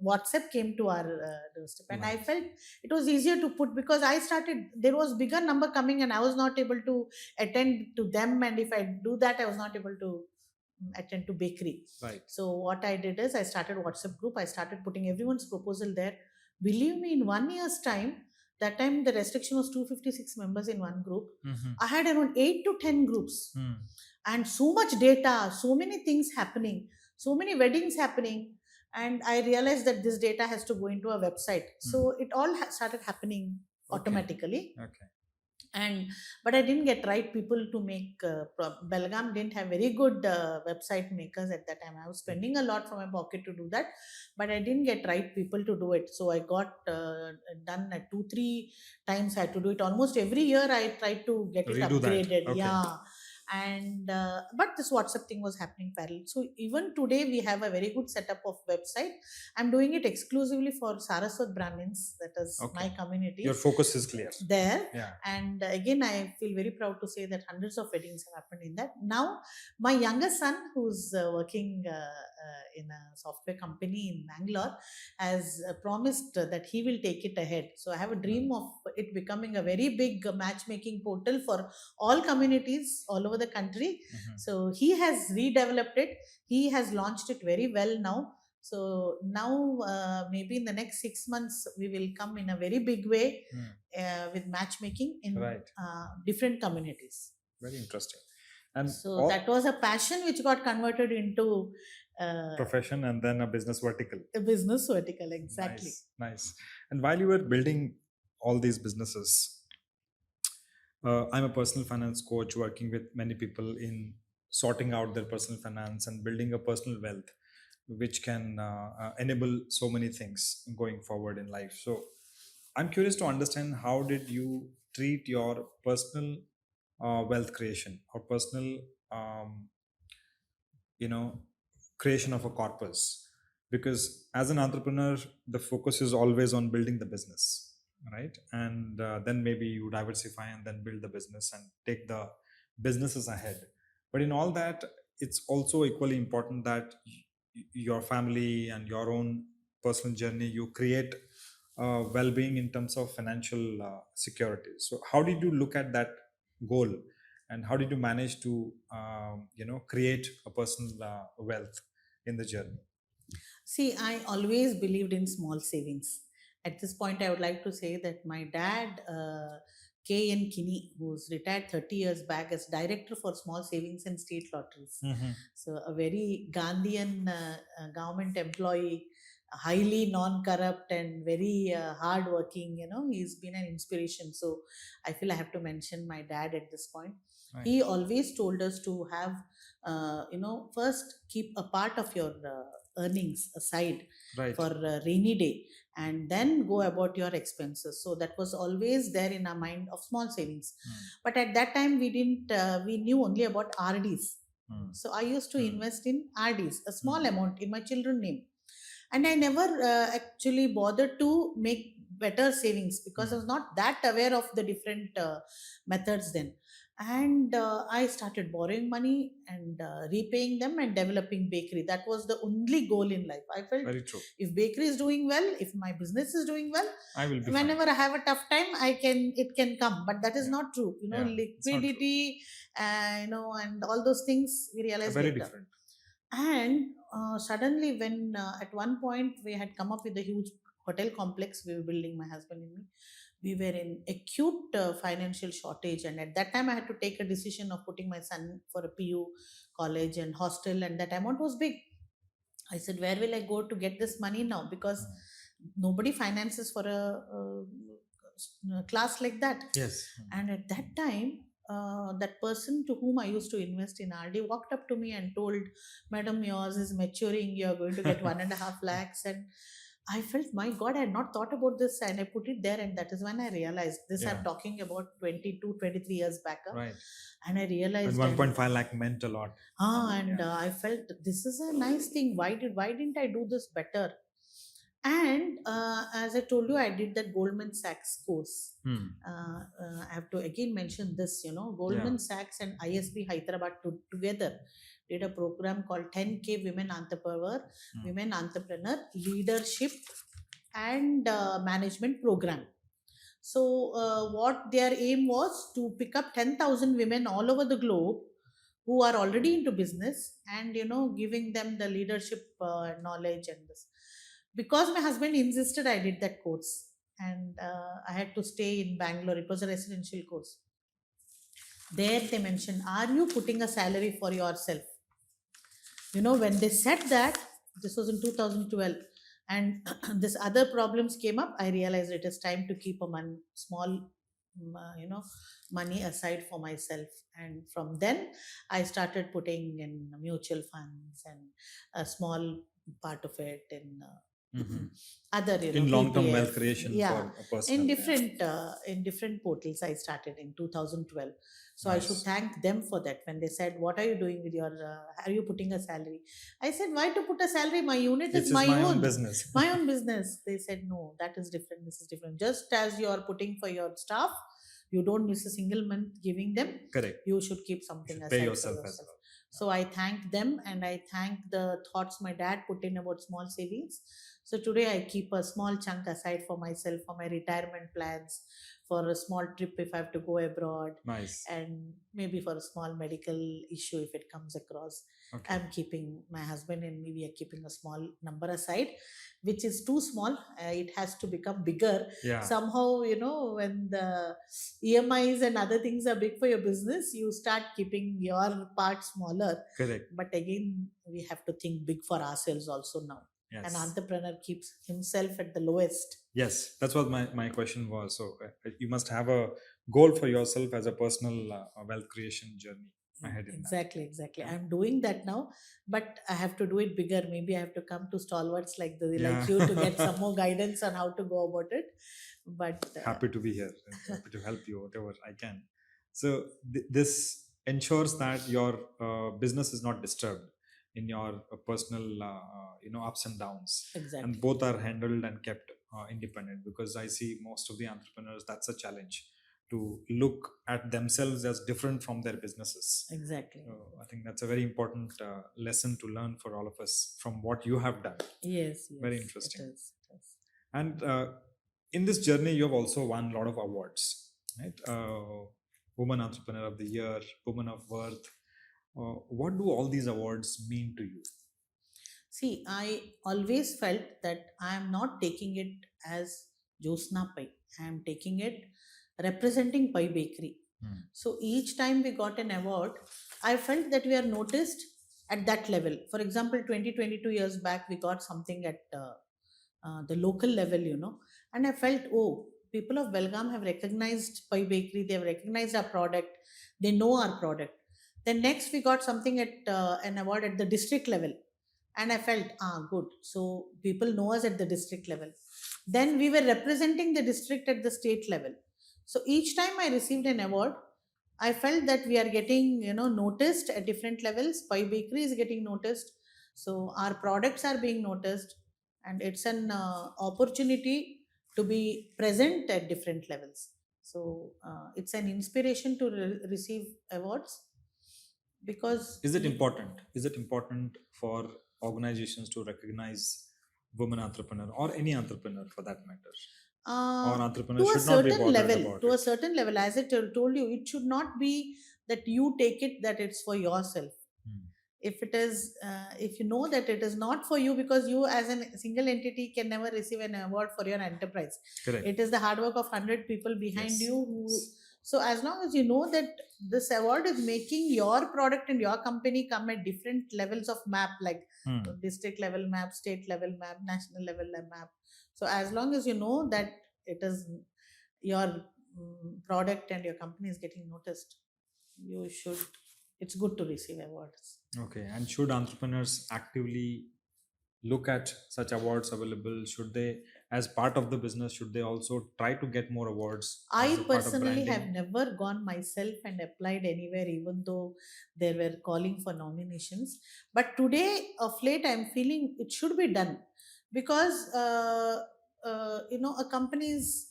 WhatsApp came to our doorstep, and I Nice. felt it was easier to put, because I started, there was bigger number coming and I was not able to attend to them, and if I do that I was not able to attend to bakery. Right. So what I did is I started WhatsApp group. I started putting everyone's proposal there. Believe me, in 1 year's time, that time the restriction was 256 members in one group. Mhm. I had around 8 to 10 groups, Mm. and so much data, so many things happening, so many weddings happening. And I realized that this data has to go into a website. So it all started happening Okay. automatically. Okay. And but I didn't get right people to make. Belgaum didn't have very good website makers at that time. I was spending a lot from my pocket to do that, but I didn't get right people to do it. So I got done at 2 3 times. I had to do it almost every year. I tried to get it Redo that. upgraded. Okay. Yeah. And but this WhatsApp thing was happening parallel. So even today we have a very good setup of website. I'm doing it exclusively for Saraswat Brahmins, that is my Okay. community Your focus is clear. there. Yeah. And again, I feel very proud to say that hundreds of weddings have happened in that. Now my younger son, who's working in a software company in Bangalore, has promised that he will take it ahead. So I have a dream of it becoming a very big matchmaking portal for all communities all over the country. Mhm. So he has redeveloped it. He has launched it very well now. So now, maybe in the next 6 months, we will come in a very big way with matchmaking in Right. different communities. Very interesting. And So that was a passion which got converted into profession and then a business vertical. a business vertical. Exactly. Nice. Nice. And while you were building all these businesses, I'm a personal finance coach working with many people in sorting out their personal finance and building a personal wealth, which can enable so many things going forward in life. So I'm curious to understand, how did you treat your personal wealth creation or personal, um, you know, creation of a corpus? Because as an entrepreneur, the focus is always on building the business, right? And then maybe you diversify and then build the business and take the businesses ahead. But in all that, it's also equally important that your family and your own personal journey, you create well-being in terms of financial security. So how did you look at that goal, and how did you manage to create a personal wealth in the journey? See, I always believed in small savings. At this point, I would like to say that my dad, K.N. Kinney, who's retired 30 years back as director for small savings and state lotteries. Mhm. So, a very Gandhian government employee, highly non-corrupt and very hard-working. He's been an inspiration. So, I feel I have to mention my dad at this point. Right. He always told us to have, first keep a part of your earnings aside Right. for rainy day, and then go about your expenses. So that was always there in our mind of small savings. But at that time we didn't we knew only about RDs. So I used to invest in RDs, a small amount in my children name, and I never actually bothered to make better savings because I was not that aware of the different methods then. And I started borrowing money and repaying them and developing bakery. That was the only goal in life. I felt Very true. if bakery is doing well, if my business is doing well, I will be whenever fine. I have a tough time, it can come. But that is Yeah. not true. Yeah, it's not true. Liquidity, and all those things we realized Very later. different. And suddenly, when at one point we had come up with a huge hotel complex we were building, my husband and me, we were in acute financial shortage. And at that time, I had to take a decision of putting my son for a PU college and hostel, and that amount was big. I said, where will I go to get this money now? Because nobody finances for a class like that. Yes. And at that time, that person to whom I used to invest in RD walked up to me and told, Madam, yours is maturing. You're going to get 1.5 lakhs. And I felt, my God, I had not thought about this. And I put it there. And that is when I realized this. I'm Yeah. talking about 22, 23 years back. Right. And I realized. And 1.5 lakh meant a lot. And I felt this is a nice thing. Why didn't I do this better? And as I told you, I did that Goldman Sachs course. I have to again mention this, Goldman Sachs and ISB Hyderabad together did a program called 10K Hmm. Women Entrepreneur Leadership and Management Program. So, what their aim was to pick up 10,000 women all over the globe who are already into business, and giving them the leadership knowledge and this. Because my husband insisted, I did that course, and I had to stay in Bangalore. It was a residential course. There they mentioned, are you putting a salary for yourself? When they said that, this was in 2012, and this other problems came up, I realized it is time to keep a small money aside for myself. And from then I started putting in mutual funds, and a small part of it in Mhm. other In long-term PPF. wealth creation Yeah, for a personal. Yeah. in different portals I started in 2012. So I should Nice. thank them for that. When they said, what are you doing with your are you putting a salary? I said, why to put a salary? My unit is This is my my own own. business. My own business. They said, no, that is different, this is different. Just as you are putting for your staff, you don't miss a single month giving them, Correct. you should keep You something should pay aside for yourself as yourself. well. So I thank them, and I thank the thoughts my dad put in about small savings. So today I keep a small chunk aside for myself, for my retirement plans, for a small trip if I have to go abroad, Nice. and maybe for a small medical issue if it comes across. Okay. I'm keeping, my husband and me, we are keeping a small number aside, which is too small. It has to become bigger. Yeah. Somehow, when the EMIs and other things are big for your business, you start keeping your part smaller. Correct. But again, we have to think big for ourselves also now. An Yes. entrepreneur keeps himself at the lowest. Yes, that's what my question was. So you must have a goal for yourself as a personal wealth creation journey ahead in that. Exactly. I'm doing that now, but I have to do it bigger. Maybe I have to come to stalwarts like Yeah. like you to get some more guidance on how to go about it. But Happy to be here and happy to help you whatever I can. So this ensures that your business is not disturbed in your personal ups and downs, exactly. and both are handled and kept independent, because I see most of the entrepreneurs, that's a challenge, to look at themselves as different from their businesses. Exactly. So I think that's a very important lesson to learn for all of us from what you have done. Yes. Very interesting. It is. And in this journey, you have also won a lot of awards, right? Woman Entrepreneur of the Year, Woman of Worth. What do all these awards mean to you? See, I always felt that I am not taking it as Jyotsna Pai. I am taking it representing Pai Bakery. So each time we got an award, I felt that we are noticed at that level. For example, 22 years back, we got something at the local level, and I felt, oh, people of Belgaum have recognized Pai Bakery, they have recognized our product, they know our product. Then next, we got something at an award at the district level, and I felt, good. So people know us at the district level. Then we were representing the district at the state level. So each time I received an award, I felt that we are getting, noticed at different levels. Pai Bakery is getting noticed. So our products are being noticed, and it's an opportunity to be present at different levels. So it's an inspiration to receive awards, because Is it important? Is it important for organizations to recognize women entrepreneur or any entrepreneur for that matter? Or entrepreneurs to a should not be certain bothered level, about to a it? certain level, as I told you, it should not be that you take it that it's for yourself. If it is if you know that it is not for you, because you as a single entity can never receive an award for your enterprise. Correct. It is the hard work of 100 people behind Yes. you who. So as long as you know that this award is making your product and your company come at different levels of map, like district level map, state level map, national level map. So as long as you know that it is your product and your company is getting noticed, you should, it's good to receive awards. Okay. And should entrepreneurs actively look at such awards available? Should they, as part of the business, should they also try to get more awards? I as a part of personally have branding? never gone myself and applied anywhere, even though they were calling for nominations. But today, of late, I'm feeling it should be done, because a company's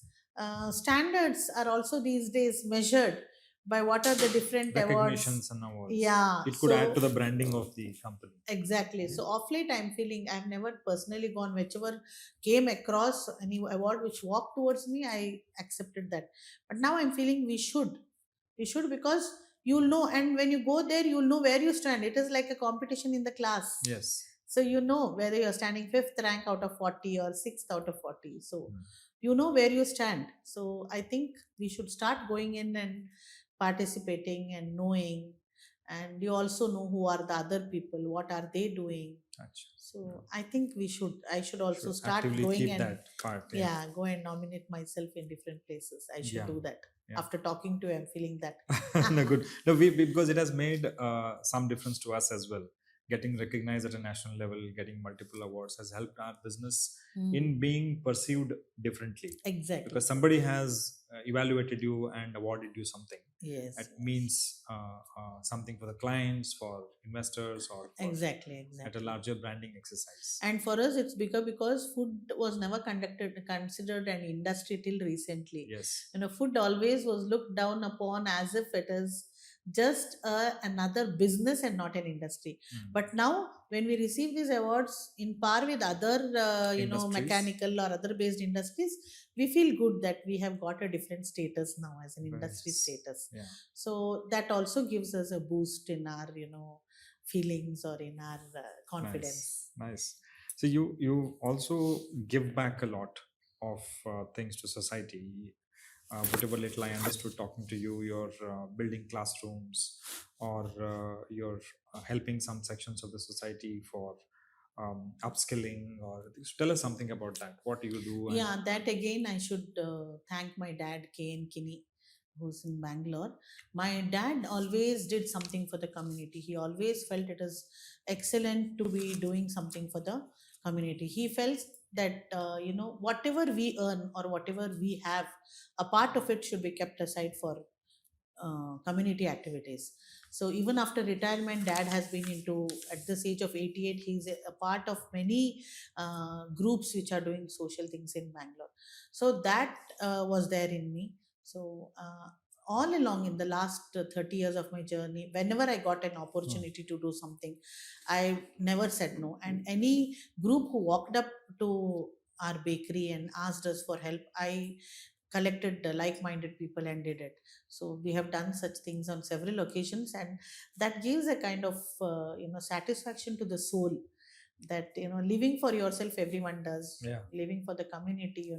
standards are also these days measured by what are the different awards. Recognitions and awards. Yeah, It could add so to the branding of the company. exactly. So off late, I'm feeling I've never personally gone, whichever came across any award which walked towards me, I accepted that. But now I'm feeling we should, because you'll know, and when you go there, you'll know where you stand. It is like a competition in the class. Yes. So you know whether you're standing fifth rank out of 40 or sixth out of 40. So Mm. you know where you stand. So I think we should start going in and participating and knowing. And you also know who are the other people, what are they doing. Achha. So I think I should also Should start actively going keep and that part. yeah, go and nominate myself in different places. I should Yeah. do that. Yeah. After talking to you, I'm feeling that. No, good. No, because it has made some difference to us as well. Getting recognized at a national level, getting multiple awards has helped our business in being perceived differently. Exactly. Because somebody has evaluated you and awarded you something. Yes. It means something for the clients, for investors, or for Exactly. at a larger branding exercise. And for us, it's bigger because food was never considered an industry till recently. Yes. You know, food always was looked down upon as if it is just another business and not an industry. But now, when we receive these awards in par with other, Industries. mechanical or other based industries, we feel good that we have got a different status now as an industry Nice. status. Yeah. So that also gives us a boost in our, feelings or in our confidence. Nice. So you also give back a lot of things to society. Whatever little I understood talking to you, you're building classrooms, or you're helping some sections of the society for upskilling, or tell us something about that. What do you do? Yeah, that again, I should thank my dad, K.N. Kinney, who's in Bangalore. My dad always did something for the community. He always felt it is excellent to be doing something for the community. He felt that, whatever we earn or whatever we have, a part of it should be kept aside for community activities. So even after retirement, dad has been into, at this age of 88, he's a part of many groups which are doing social things in Bangalore. So that was there in me. So all along in the last 30 years of my journey, whenever I got an opportunity to do something, I never said no. And any group who walked up to our bakery and asked us for help, I collected like-minded people and did it. So we have done such things on several occasions, and that gives a kind of satisfaction to the soul, that living for yourself everyone does. Yeah. Living for the community,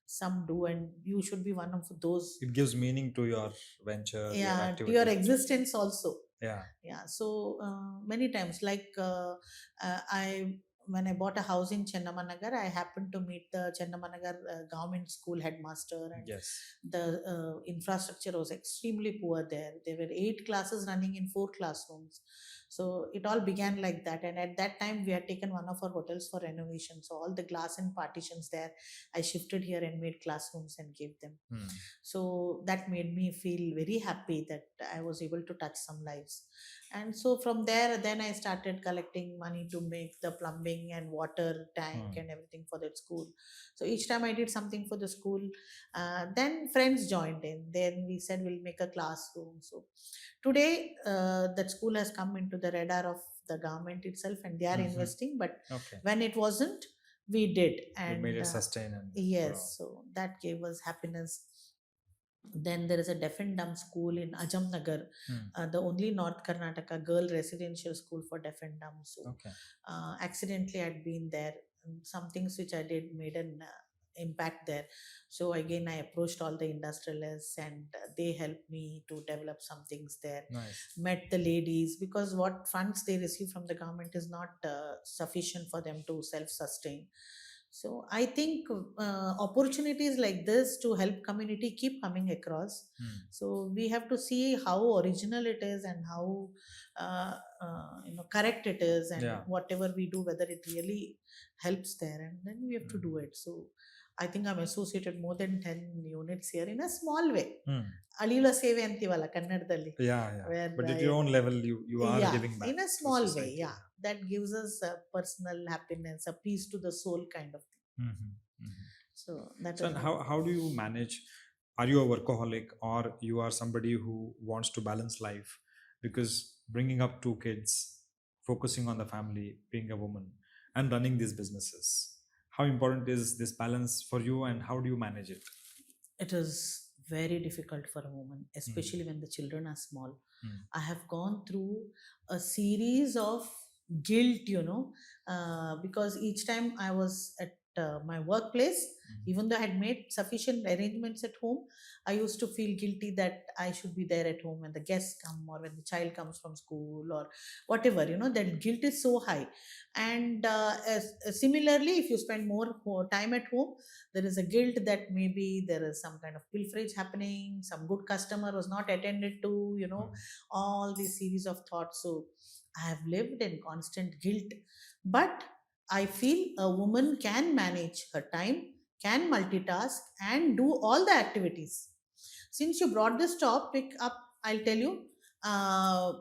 some do, and you should be one of those. It gives meaning to your venture, your Yeah, to activity. your existence also. Yeah. So many times, like I when I bought a house in Chennamanagar, I happened to meet the Chennamanagar government school headmaster, and Yes. the infrastructure was extremely poor there. There were 8 classes running in 4 classrooms. So it all began like that. And at that time, we had taken one of our hotels for renovation. So all the glass and partitions there, I shifted here and made classrooms and gave them. So that made me feel very happy that I was able to touch some lives. And so from there, then I started collecting money to make the plumbing and water tank and everything for that school. So each time I did something for the school, then friends joined in. Then we said we'll make a classroom. So today, that school has come into the radar of the government itself, and they are investing. But when it wasn't, we did, and we made it sustain. And yes, so that gave us happiness. Then there is a deaf and dumb school in Ajamnagar, the only North Karnataka girl residential school for deaf and dumb. So accidentally I'd been there. Some things which I did made an impact there. So again, I approached all the industrialists, and they helped me to develop some things there. Nice. Met the ladies, because what funds they receive from the government is not sufficient for them to self-sustain. So I think opportunities like this to help community keep coming across. So we have to see how original it is, and how correct it is, and whatever we do, whether it really helps there, and then we have to do it. So I think I'm associated more than 10 units here in a small way. Alila Seve Antivala, Kannadದಲ್ಲಿ. Yeah. But at your own level, you are giving back. In a small way, yeah. That gives us a personal happiness, a peace to the soul kind of thing. So that So how do you manage are you a workaholic or you are somebody who wants to balance life? Because bringing up two kids, focusing on the family, being a woman, and running these businesses, how important is this balance for you, and how do you manage it? It is very difficult for a woman, especially when the children are small. I have gone through a series of guilt, because each time I was at my workplace, even though I had made sufficient arrangements at home, I used to feel guilty that I should be there at home when the guests come or when the child comes from school or whatever. That guilt is so high. And similarly, if you spend more time at home, there is a guilt that maybe there is some kind of pilferage happening, some good customer was not attended to, all these series of thoughts. So I have lived in constant guilt. But I feel a woman can manage her time, can multitask, and do all the activities. Since you brought this topic up, I'll tell you. Uh,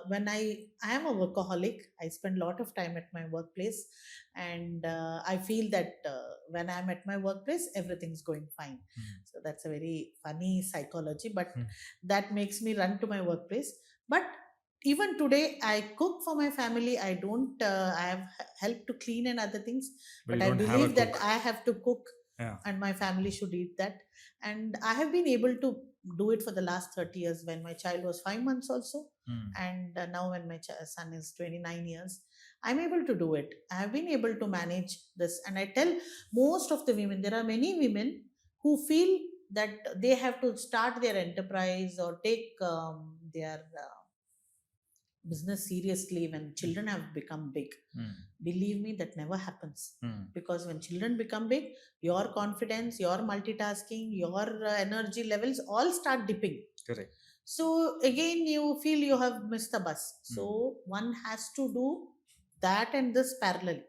when I am a workaholic, I spend a lot of time at my workplace, and I feel that when I'm at my workplace, everything's going fine. So that's a very funny psychology, but that makes me run to my workplace. But even today, I cook for my family. I don't. I have helped to clean and other things, But but you I don't have a believe that cook. I have to cook, Yeah. and my family should eat that. And I have been able to do it for the last 30 years. When my child was 5 months also, and now when my son is 29 years, I'm able to do it. I have been able to manage this. And I tell most of the women, there are many women who feel that they have to start their enterprise or take their business seriously when children have become big. Believe me, that never happens. Because when children become big, your confidence, your multitasking, your energy levels all start dipping. Correct. So again, you feel you have missed the bus. So one has to do that and this parallel.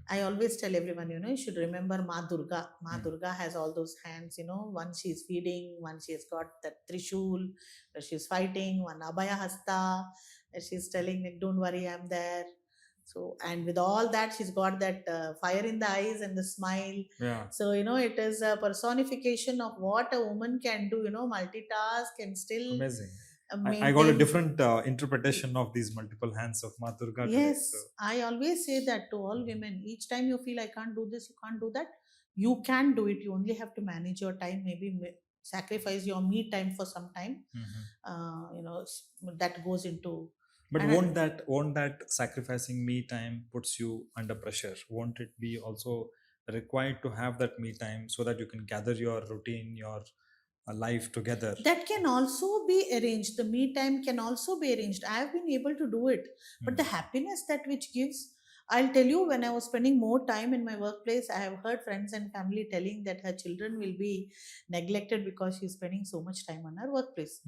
I always tell everyone, you should remember Ma Durga. Ma Durga has all those hands, one she's feeding, one she's got that Trishul, where she's fighting, one Abhaya Hasta, where she's telling me, don't worry, I'm there. So, and with all that, she's got that fire in the eyes and the smile. Yeah. So, it is a personification of what a woman can do, multitask and still Amazing. maintain. I got a different interpretation of these multiple hands of Ma Durga today. Yes, So. I always say that to all women. Each time you feel I can't do this, you can't do that, you can do it. You only have to manage your time, maybe sacrifice your me time for some time. That goes into. But and won't that sacrificing me time puts you under pressure? Won't it be also required to have that me time so that you can gather your routine, your life together? That can also be arranged. The me time can also be arranged. I have been able to do it. But the happiness that which gives, I'll tell you, when I was spending more time in my workplace, I have heard friends and family telling that her children will be neglected because she's spending so much time on her workplace.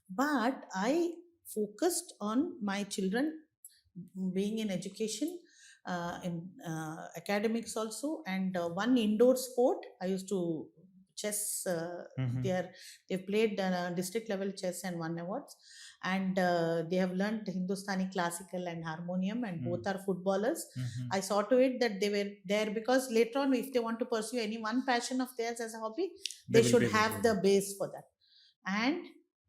But I focused on my children being in education, in academics also, and one indoor sport. I used to chess. They've played district level chess and won awards, and they have learned Hindustani classical and harmonium, and both are footballers. I saw to it that they were there because later on, if they want to pursue any one passion of theirs as a hobby, they should have the base for that. And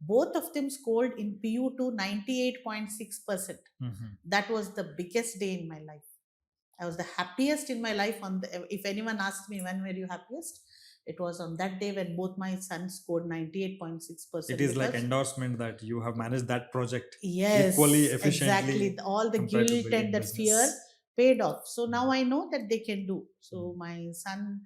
both of them scored in PU2 98.6%. That was the biggest day in my life. I was the happiest in my life. If anyone asked me when were you happiest, it was on that day when both my sons scored 98.6%. It is like endorsement that you have managed that project yes, equally efficiently. Exactly. All the guilt and that fear paid off. So now I know that they can do. So my son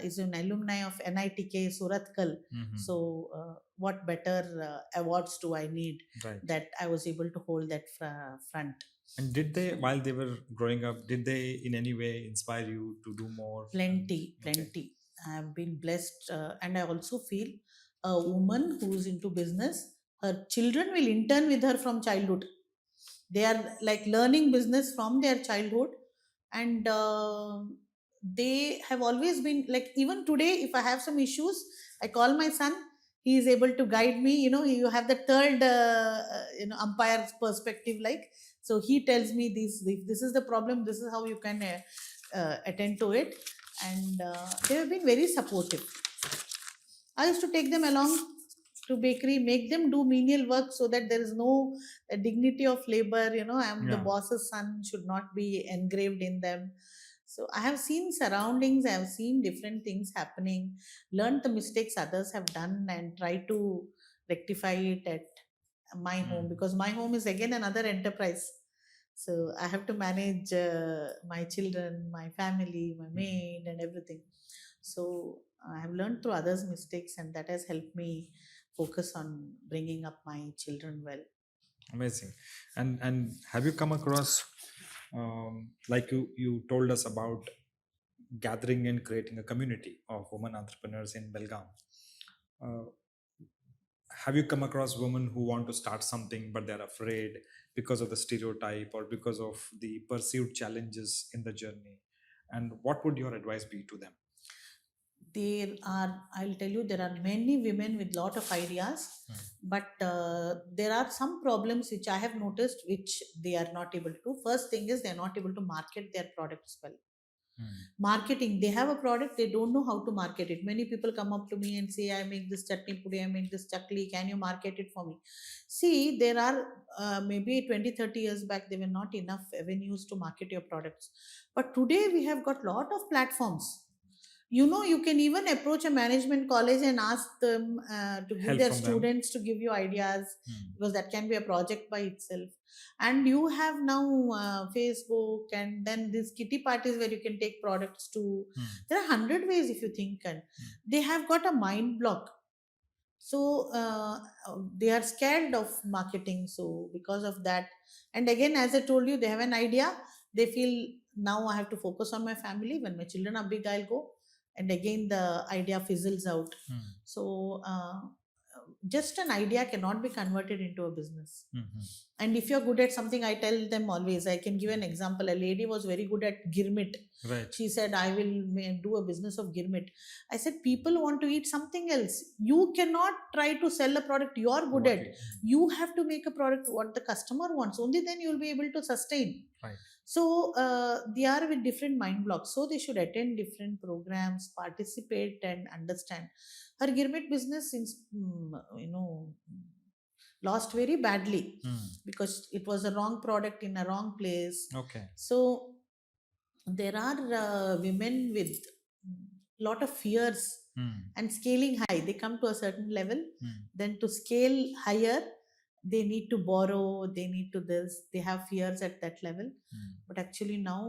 is an alumni of NITK Suratkal. So what better awards do I need? Right. That I was able to hold that front. And did they, while they were growing up, did they in any way inspire you to do more? Plenty. I have been blessed, and I also feel a woman who's into business, her children will intern with her from childhood. They are like learning business from their childhood, and they have always been like, even today, if I have some issues, I call my son. He is able to guide me. You have the third umpire's perspective, like, so he tells me this is the problem, this is how you can attend to it. And they have been very supportive. I used to take them along to bakery, make them do menial work so that there is no dignity of labor. I'm the Yeah. boss's son, should not be engraved in them. So I have seen surroundings, I have seen different things happening, learned the mistakes others have done, and try to rectify it at my home, Mm. because my home is again another enterprise. So I have to manage my children, my family, my Mhm. maid, and everything. So I have learned through others mistakes, and that has helped me focus on bringing up my children well. Amazing. And have you come across, like you told us about gathering and creating a community of women entrepreneurs in Belgaum. Uh, have you come across women who want to start something but they're afraid because of the stereotype or because of the perceived challenges in the journey? And what would your advice be to them? There are, I'll tell you, there are many women with lot of ideas, Hmm. but there are some problems which I have noticed, which they are not able to do. First thing is, they are not able to market their products well. Hmm. Marketing, they have a product, they don't know how to market it. Many people come up to me and say, I make this chutney pudi, I make this chakli, can you market it for me? See, there are maybe 20, 30 years back, there were not enough avenues to market your products, but today we have got lot of platforms. You can even approach a management college and ask them to give Help their from them. students to give you ideas, Hmm. because that can be a project by itself. And you have now Facebook, and then these kitty parties where you can take products to. Hmm. There are 100 ways if you think, and they have got a mind block. So they are scared of marketing, so because of that. And again, as I told you, they have an idea, they feel, now I have to focus on my family, when my children are big I'll go. And again the idea fizzles out. Hmm. So just an idea cannot be converted into a business. Hmm. And if you're good at something, I tell them always, I can give an example. A lady was very good at girmit. Right. She said, I will do a business of girmit. I said, people want to eat something else. You cannot try to sell a product you are good What at. we- You have to make a product what the customer wants, only then you will be able to sustain. Right. So they are with different mind blocks, so they should attend different programs, participate, and understand. Her girmit business since lost very badly, Hmm. because it was a wrong product in a wrong place. Okay. So there are women with lot of fears, Hmm. and scaling high, they come to a certain level, Hmm. then to scale higher, they need to borrow, they need to this, they have fears at that level. Hmm. But actually now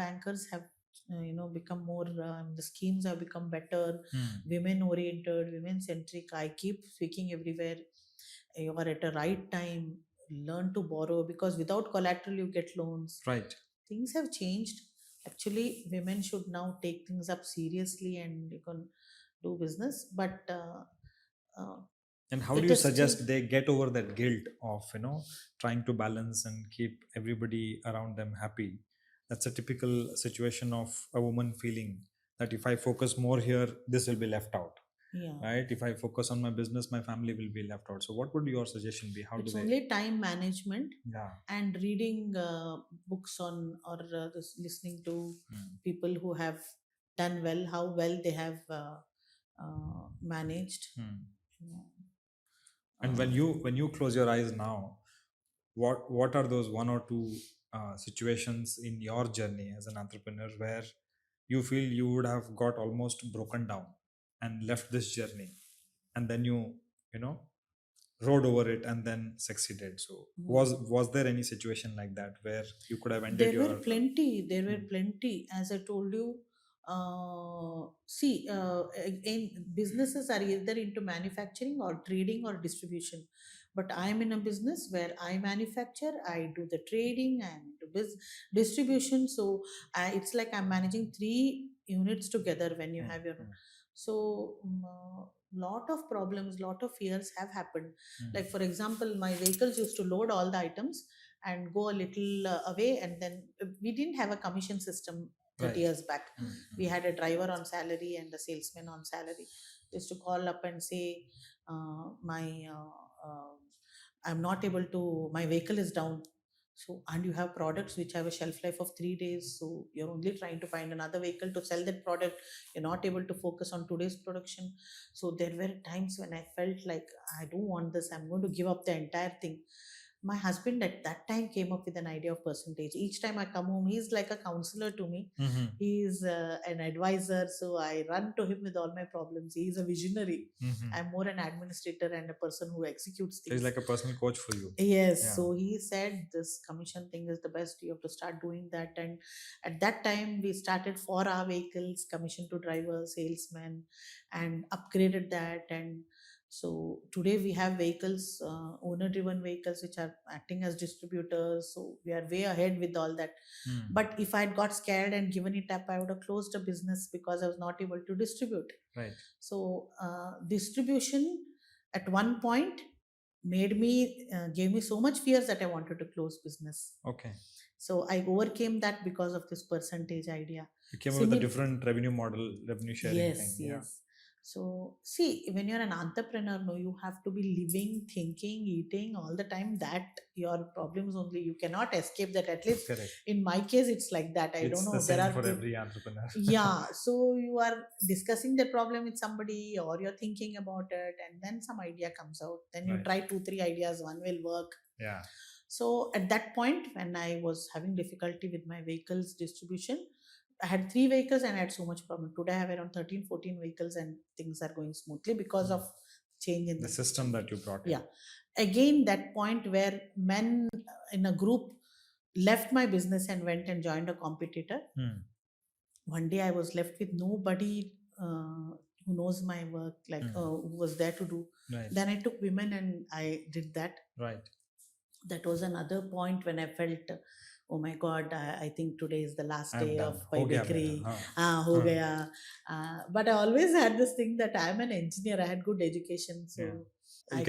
bankers have become more, the schemes have become better, Hmm. women oriented, women centric. I keep speaking everywhere, you are at a right time, learn to borrow, because without collateral you get loans. Right. Things have changed. Actually, women should now take things up seriously, and you can do business. But uh, And how do it you is still, suggest they get over that guilt of trying to balance and keep everybody around them happy? That's a typical situation of a woman feeling that if I focus more here, this will be left out. yeah. Right? If I focus on my business, my family will be left out. So what would your suggestion be? How do It's they? only time management, Yeah. and reading books on, or listening to Hmm. people who have done well, how well they have managed. Hmm. You know, And when you close your eyes now, what are those one or two situations in your journey as an entrepreneur where you feel you would have got almost broken down and left this journey, and then you know rode over it and then succeeded? So mm. was there any situation like that where you could have ended There were your plenty. There were Hmm. plenty. As I told you, see, businesses are either into manufacturing or trading or distribution. But I am in a business where I manufacture, I do the trading, I am into distribution. So it's like I'm managing three units together when you Hmm. have your. Hmm. So lot of problems, lot of fears have happened. Hmm. Like for example, my vehicles used to load all the items and go a little away, and then we didn't have a commission system 30 Right. years back. Hmm. We had a driver on salary and a salesman on salary. They used to call up and say, my I'm not able to, my vehicle is down. So, and you have products which have a shelf life of 3 days. So you're only trying to find another vehicle to sell that product. You're not able to focus on today's production. So there were times when I felt like I don't want this. I'm going to give up the entire thing. My husband at that time came up with an idea of percentage. Each time I come home, he's like a counselor to me. Mm-hmm. He's an advisor, so I run to him with all my problems. He's a visionary. Mm-hmm. I'm more an administrator and a person who executes So he's things. like a personal coach for you. Yes, Yeah. so he said this commission thing is the best. You have to start doing that. And at that time, we started for our vehicles, commission to drivers, salesmen, and upgraded that. And so today we have vehicles, owner driven vehicles, which are acting as distributors. So we are way ahead with all that. Mm. But if I had got scared and given it up, I would have closed a business because I was not able to distribute. Right. So distribution at one point made me gave me so much fears that I wanted to close business. Okay. So I overcame that because of this percentage idea. You came up with a different revenue model, revenue sharing Yes, thing. yes. Yeah. So see, when you're an entrepreneur, no, you have to be living, thinking, eating all the time. That your problems only, you cannot escape that. At least Correct. in my case, it's like that. I It's don't know. the same There are for every entrepreneur. yeah. So you are discussing the problem with somebody, or you're thinking about it, and then some idea comes out. Then you Right. try 2, 3 ideas. One will work. Yeah. So at that point, when I was having difficulty with my vehicles distribution, I had 3 vehicles and I had so much problem. Today I have around 13, 14 vehicles and things are going smoothly because of change in The system that you brought in. Yeah. Again, that point where men in a group left my business and went and joined a competitor. One day I was left with nobody who knows my work, like who was there to do. Right. Then I took women and I did that. Right. That was another point when I felt, oh my God, I think today is the last day of my bakery. Ho gaya. But I always had this thing that I'm an engineer. I had good education, so yeah.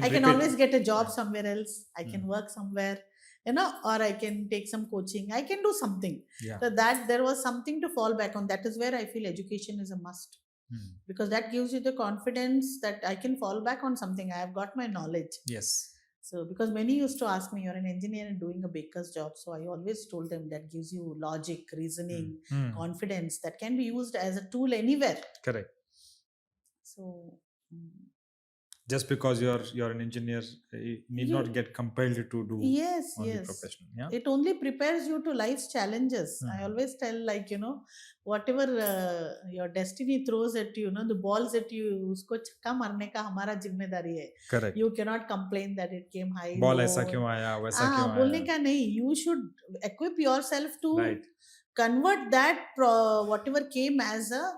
I can always get a job somewhere else. I can work somewhere, or I can take some coaching. I can do something. Yeah. So that there was something to fall back on. That is where I feel education is a must. Because that gives you the confidence that I can fall back on something. I have got my knowledge. Yes. So, because many used to ask me, you're an engineer and doing a baker's job. So, I always told them that gives you logic, reasoning, confidence that can be used as a tool anywhere. Correct. So, just because you're an engineer, you need not get compelled to do only professional. Yeah? It only prepares you to life's challenges. I always tell, like, whatever your destiny throws at you, the balls at you, usko chakka marne ka hamara zimmedari hai. Correct. You cannot complain that it came high. Ball aisa kyun aaya, waisa kyun aaya. Bolne ka nahi. You should equip yourself to convert that whatever came as a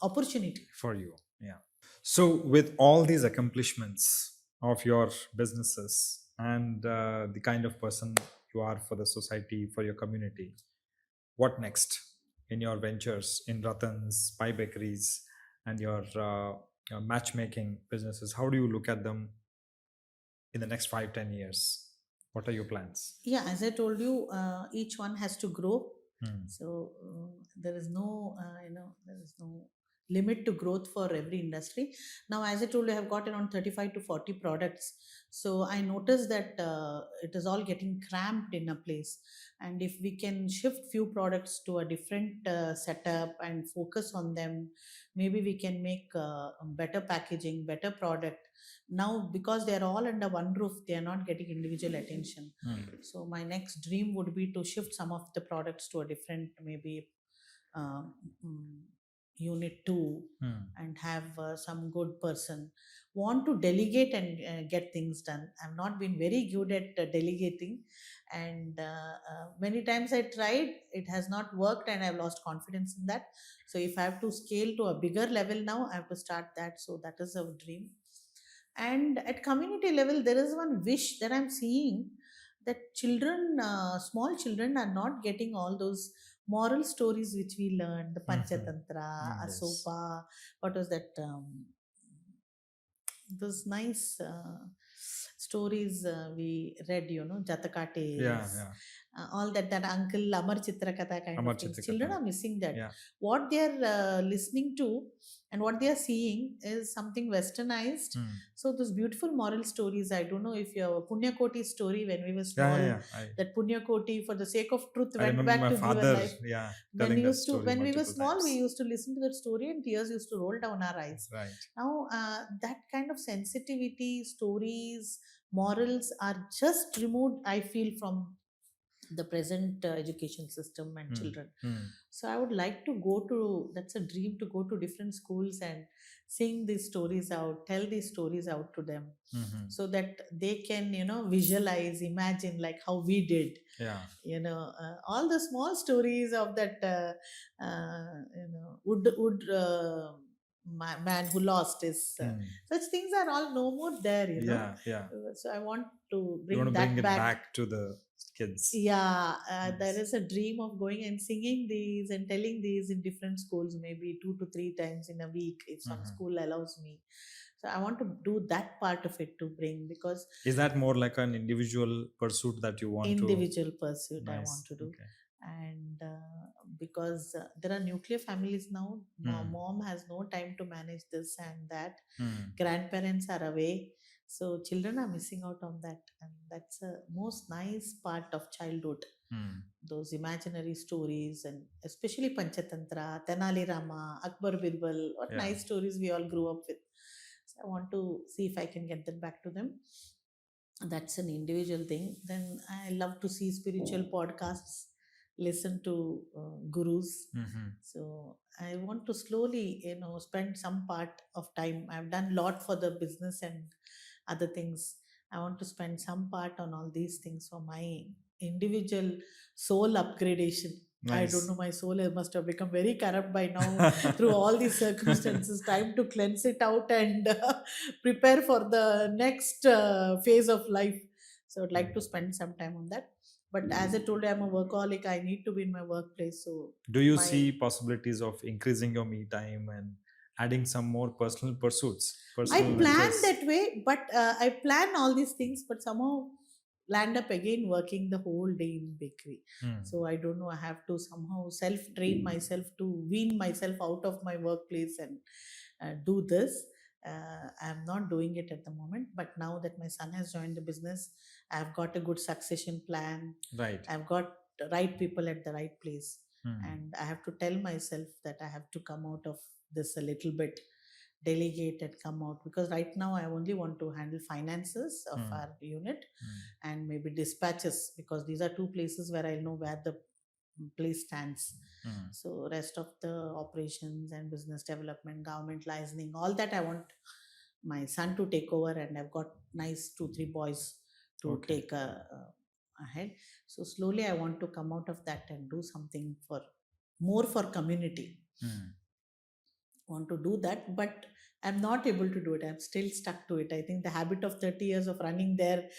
opportunity for you. Yeah. So with all these accomplishments of your businesses and the kind of person you are for the society, for your community, what next in your ventures in Ratan's, Pai Bakeries, and your matchmaking businesses? How do you look at them in the next 5-10 years? What are your plans? Yeah, as I told you, each one has to grow. So there is no, there is no limit to growth for every industry. Now, as I told you, I have got around 35 to 40 products. So I noticed that it is all getting cramped in a place. And if we can shift few products to a different setup and focus on them, maybe we can make better packaging, better product. Now, because they are all under one roof, they are not getting individual attention. So my next dream would be to shift some of the products to a different, maybe unit 2 and have some good person want to delegate and get things done. I've not been very good at delegating, and many times I tried, it has not worked and I've lost confidence in that. So if I have to scale to a bigger level now, I have to start that. So that is a dream. And at community level, there is one wish that I'm seeing, that children, small children, are not getting all those moral stories which we learned, the Panchatantra, Asopa, what was that? Those nice stories we read, Jataka Yeah, tales, yeah. all that Uncle Amar Chitra Katha kind Amar of things. Children Chitrikatha. are missing that. Yeah. What they are listening to and what they are seeing is something westernized. Hmm. So those beautiful moral stories, I don't know if you have a Punya Koti story. When we were Yeah, small, yeah, yeah. that Punya Koti for the sake of truth I went remember back my to give a father, life. yeah, When telling that story when we were multiple small, we times. used to listen to that story and tears used to roll down our eyes. Right. Now that kind of sensitivity, stories, morals are just removed, I feel, from the present education system and Hmm. children. Hmm. So I would like to go to, that's a dream, to go to different schools and sing these stories out, tell these stories out to them, Hmm. so that they can, visualize, imagine like how we did, Yeah. all the small stories of that wood man who lost his Hmm. such things are all no more there. Yeah, yeah. So I want to You bring want to that bring it back. back to the kids. Yeah, there Yes. is a dream of going and singing these and telling these in different schools, maybe 2 to 3 times in a week if some Mhm. school allows me. So I want to do that part of it to bring, because Is that more like an individual pursuit that you want to? individual pursuit I Nice. want to do. Okay. And because there are nuclear families now, Hmm. mom has no time to manage this and that, Hmm. grandparents are away, so children are missing out on that, and that's a most nice part of childhood. Hmm. Those imaginary stories, and especially Panchatantra, Tenali Rama, Akbar Birbal, what Yeah. nice stories we all grew up with. So I want to see if I can get them back to them. That's an individual thing. Then I love to see spiritual podcasts, listen to gurus. Hmm. So I want to slowly, spend some part of time. I've done a lot for the business and other things. I want to spend some part on all these things for my individual soul upgradation. I don't Nice. know, my soul must have become very corrupt by now through all these circumstances. Time to cleanse it out and prepare for the next phase of life. So I'd like to spend some time on that. But as I told you, I'm a workaholic. I need to be in my workplace. So Do you my see possibilities of increasing your me time and adding some more personal pursuits, I personal plan ventures? that way, but I plan all these things, but somehow land up again working the whole day in bakery. Hmm. So I don't know. I have to somehow self train myself to wean myself out of my workplace and do this. I'm not doing it at the moment, but now that my son has joined the business, I've got a good succession plan. Right. I've got the right people at the right place, Hmm. and I have to tell myself that I have to come out of this a little bit, delegate and come out, because right now I only want to handle finances of Hmm. our unit Hmm. and maybe dispatches, because these are two places where I know where the place stands. Hmm. So rest of the operations and business development, government licensing, all that I want my son to take over, and I've got nice 2 3 boys to Okay. take ahead. So slowly I want to come out of that and do something for more for community. Hmm. Want to do that, but I'm not able to do it. I'm still stuck to it. I think the habit of 30 years of running there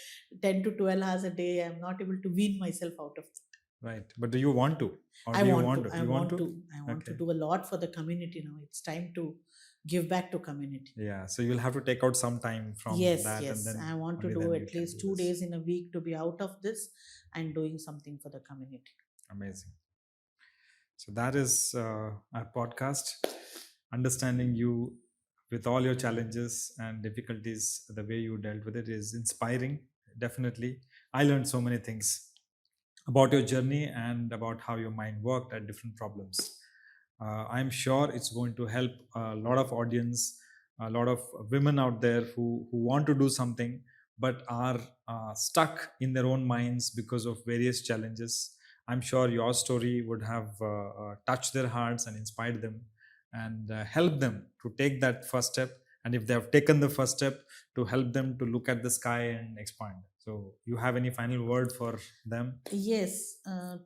10 to 12 hours a day, I'm not able to wean myself out of it. Right. But do you want to? Or I do you want want to. to? I You want want to? to. I want to Okay. do a lot for the community now. It's time to give back to community. Yeah. So you'll have to take out some time from Yes, that, and yes. then I want to only do then you at can least do two this. days in a week to be out of this and doing something for the community. Amazing. So that is our podcast, understanding you with all your challenges and difficulties. The way you dealt with it is inspiring. Definitely, I learned so many things about your journey and about how your mind worked at different problems. I'm sure it's going to help a lot of audience, a lot of women out there who want to do something but are stuck in their own minds because of various challenges. I'm sure your story would have touched their hearts and inspired them and help them to take that first step. And if they have taken the first step, to help them to look at the sky and expand. So, you have any final word for them? Yes,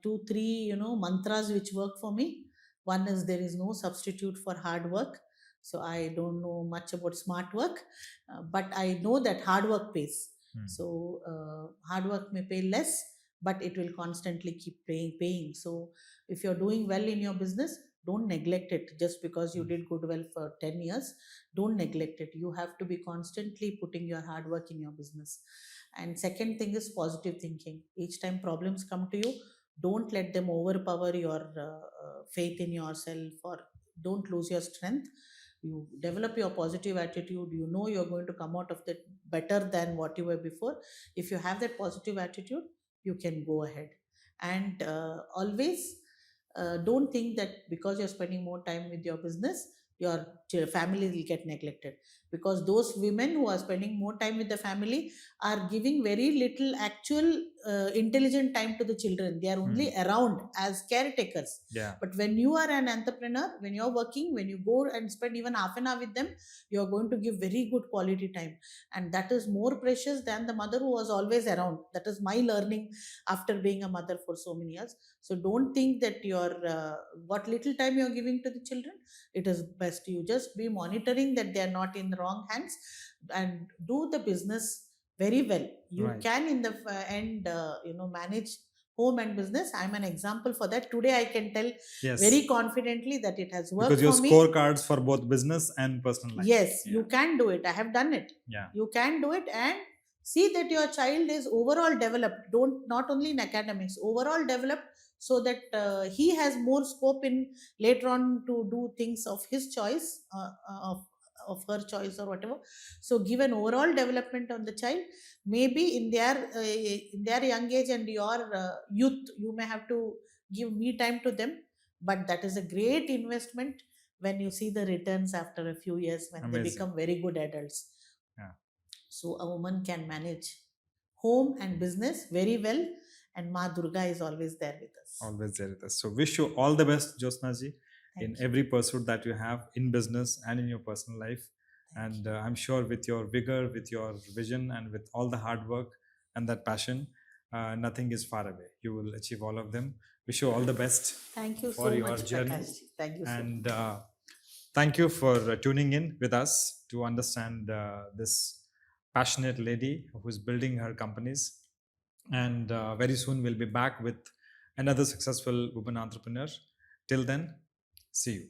2 3 mantras which work for me. One is, there is no substitute for hard work. So I don't know much about smart work, but I know that hard work pays. Hmm. So hard work may pay less, but it will constantly keep paying. So if you're doing well in your business, don't neglect it just because you did good well for 10 years. Don't neglect it. You have to be constantly putting your hard work in your business. And second thing is positive thinking. Each time problems come to you, don't let them overpower your faith in yourself, or don't lose your strength. You develop your positive attitude. You know you're going to come out of that better than what you were before. If you have that positive attitude, you can go ahead. And always don't think that because you're spending more time with your business, your family will get neglected. Because those women who are spending more time with the family are giving very little actual intelligent time to the children. They are only around as caretakers. Yeah. But when you are an entrepreneur, when you're working, when you go and spend even half an hour with them, you're going to give very good quality time. And that is more precious than the mother who was always around. That is my learning after being a mother for so many years. So don't think that your what little time you're giving to the children, it is best you just be monitoring that they are not in the wrong hands, and do the business very well. You Right. can in the end manage home and business. I'm an example for that. Today I can tell Yes. very confidently that it has worked Because your for me. scorecards for both business and personal life. Yes, Yeah. you can do it. I have done it. Yeah. You can do it, and see that your child is overall developed. Don't not only in academics, overall developed, so that he has more scope in later on to do things of his choice, of her choice or whatever. So give an overall development on the child. Maybe in their young age and your youth, you may have to give me time to them, but that is a great investment when you see the returns after a few years when they Amazing. become very good adults. Yeah. So a woman can manage home and business very well, and Ma Durga is always there with us. Always there with us. So wish you all the best, Jyotsna ji, in Thank you. every pursuit that you have in business and in your personal life. Thank And I'm sure with your vigor, with your vision, and with all the hard work and that passion, nothing is far away. You will achieve all of them. Wish you all the best Thank you for so your much, journey. Prakash. Thank you so much. And thank you for tuning in with us to understand this passionate lady who's building her companies. And very soon we'll be back with another successful woman entrepreneur. Till then, see you.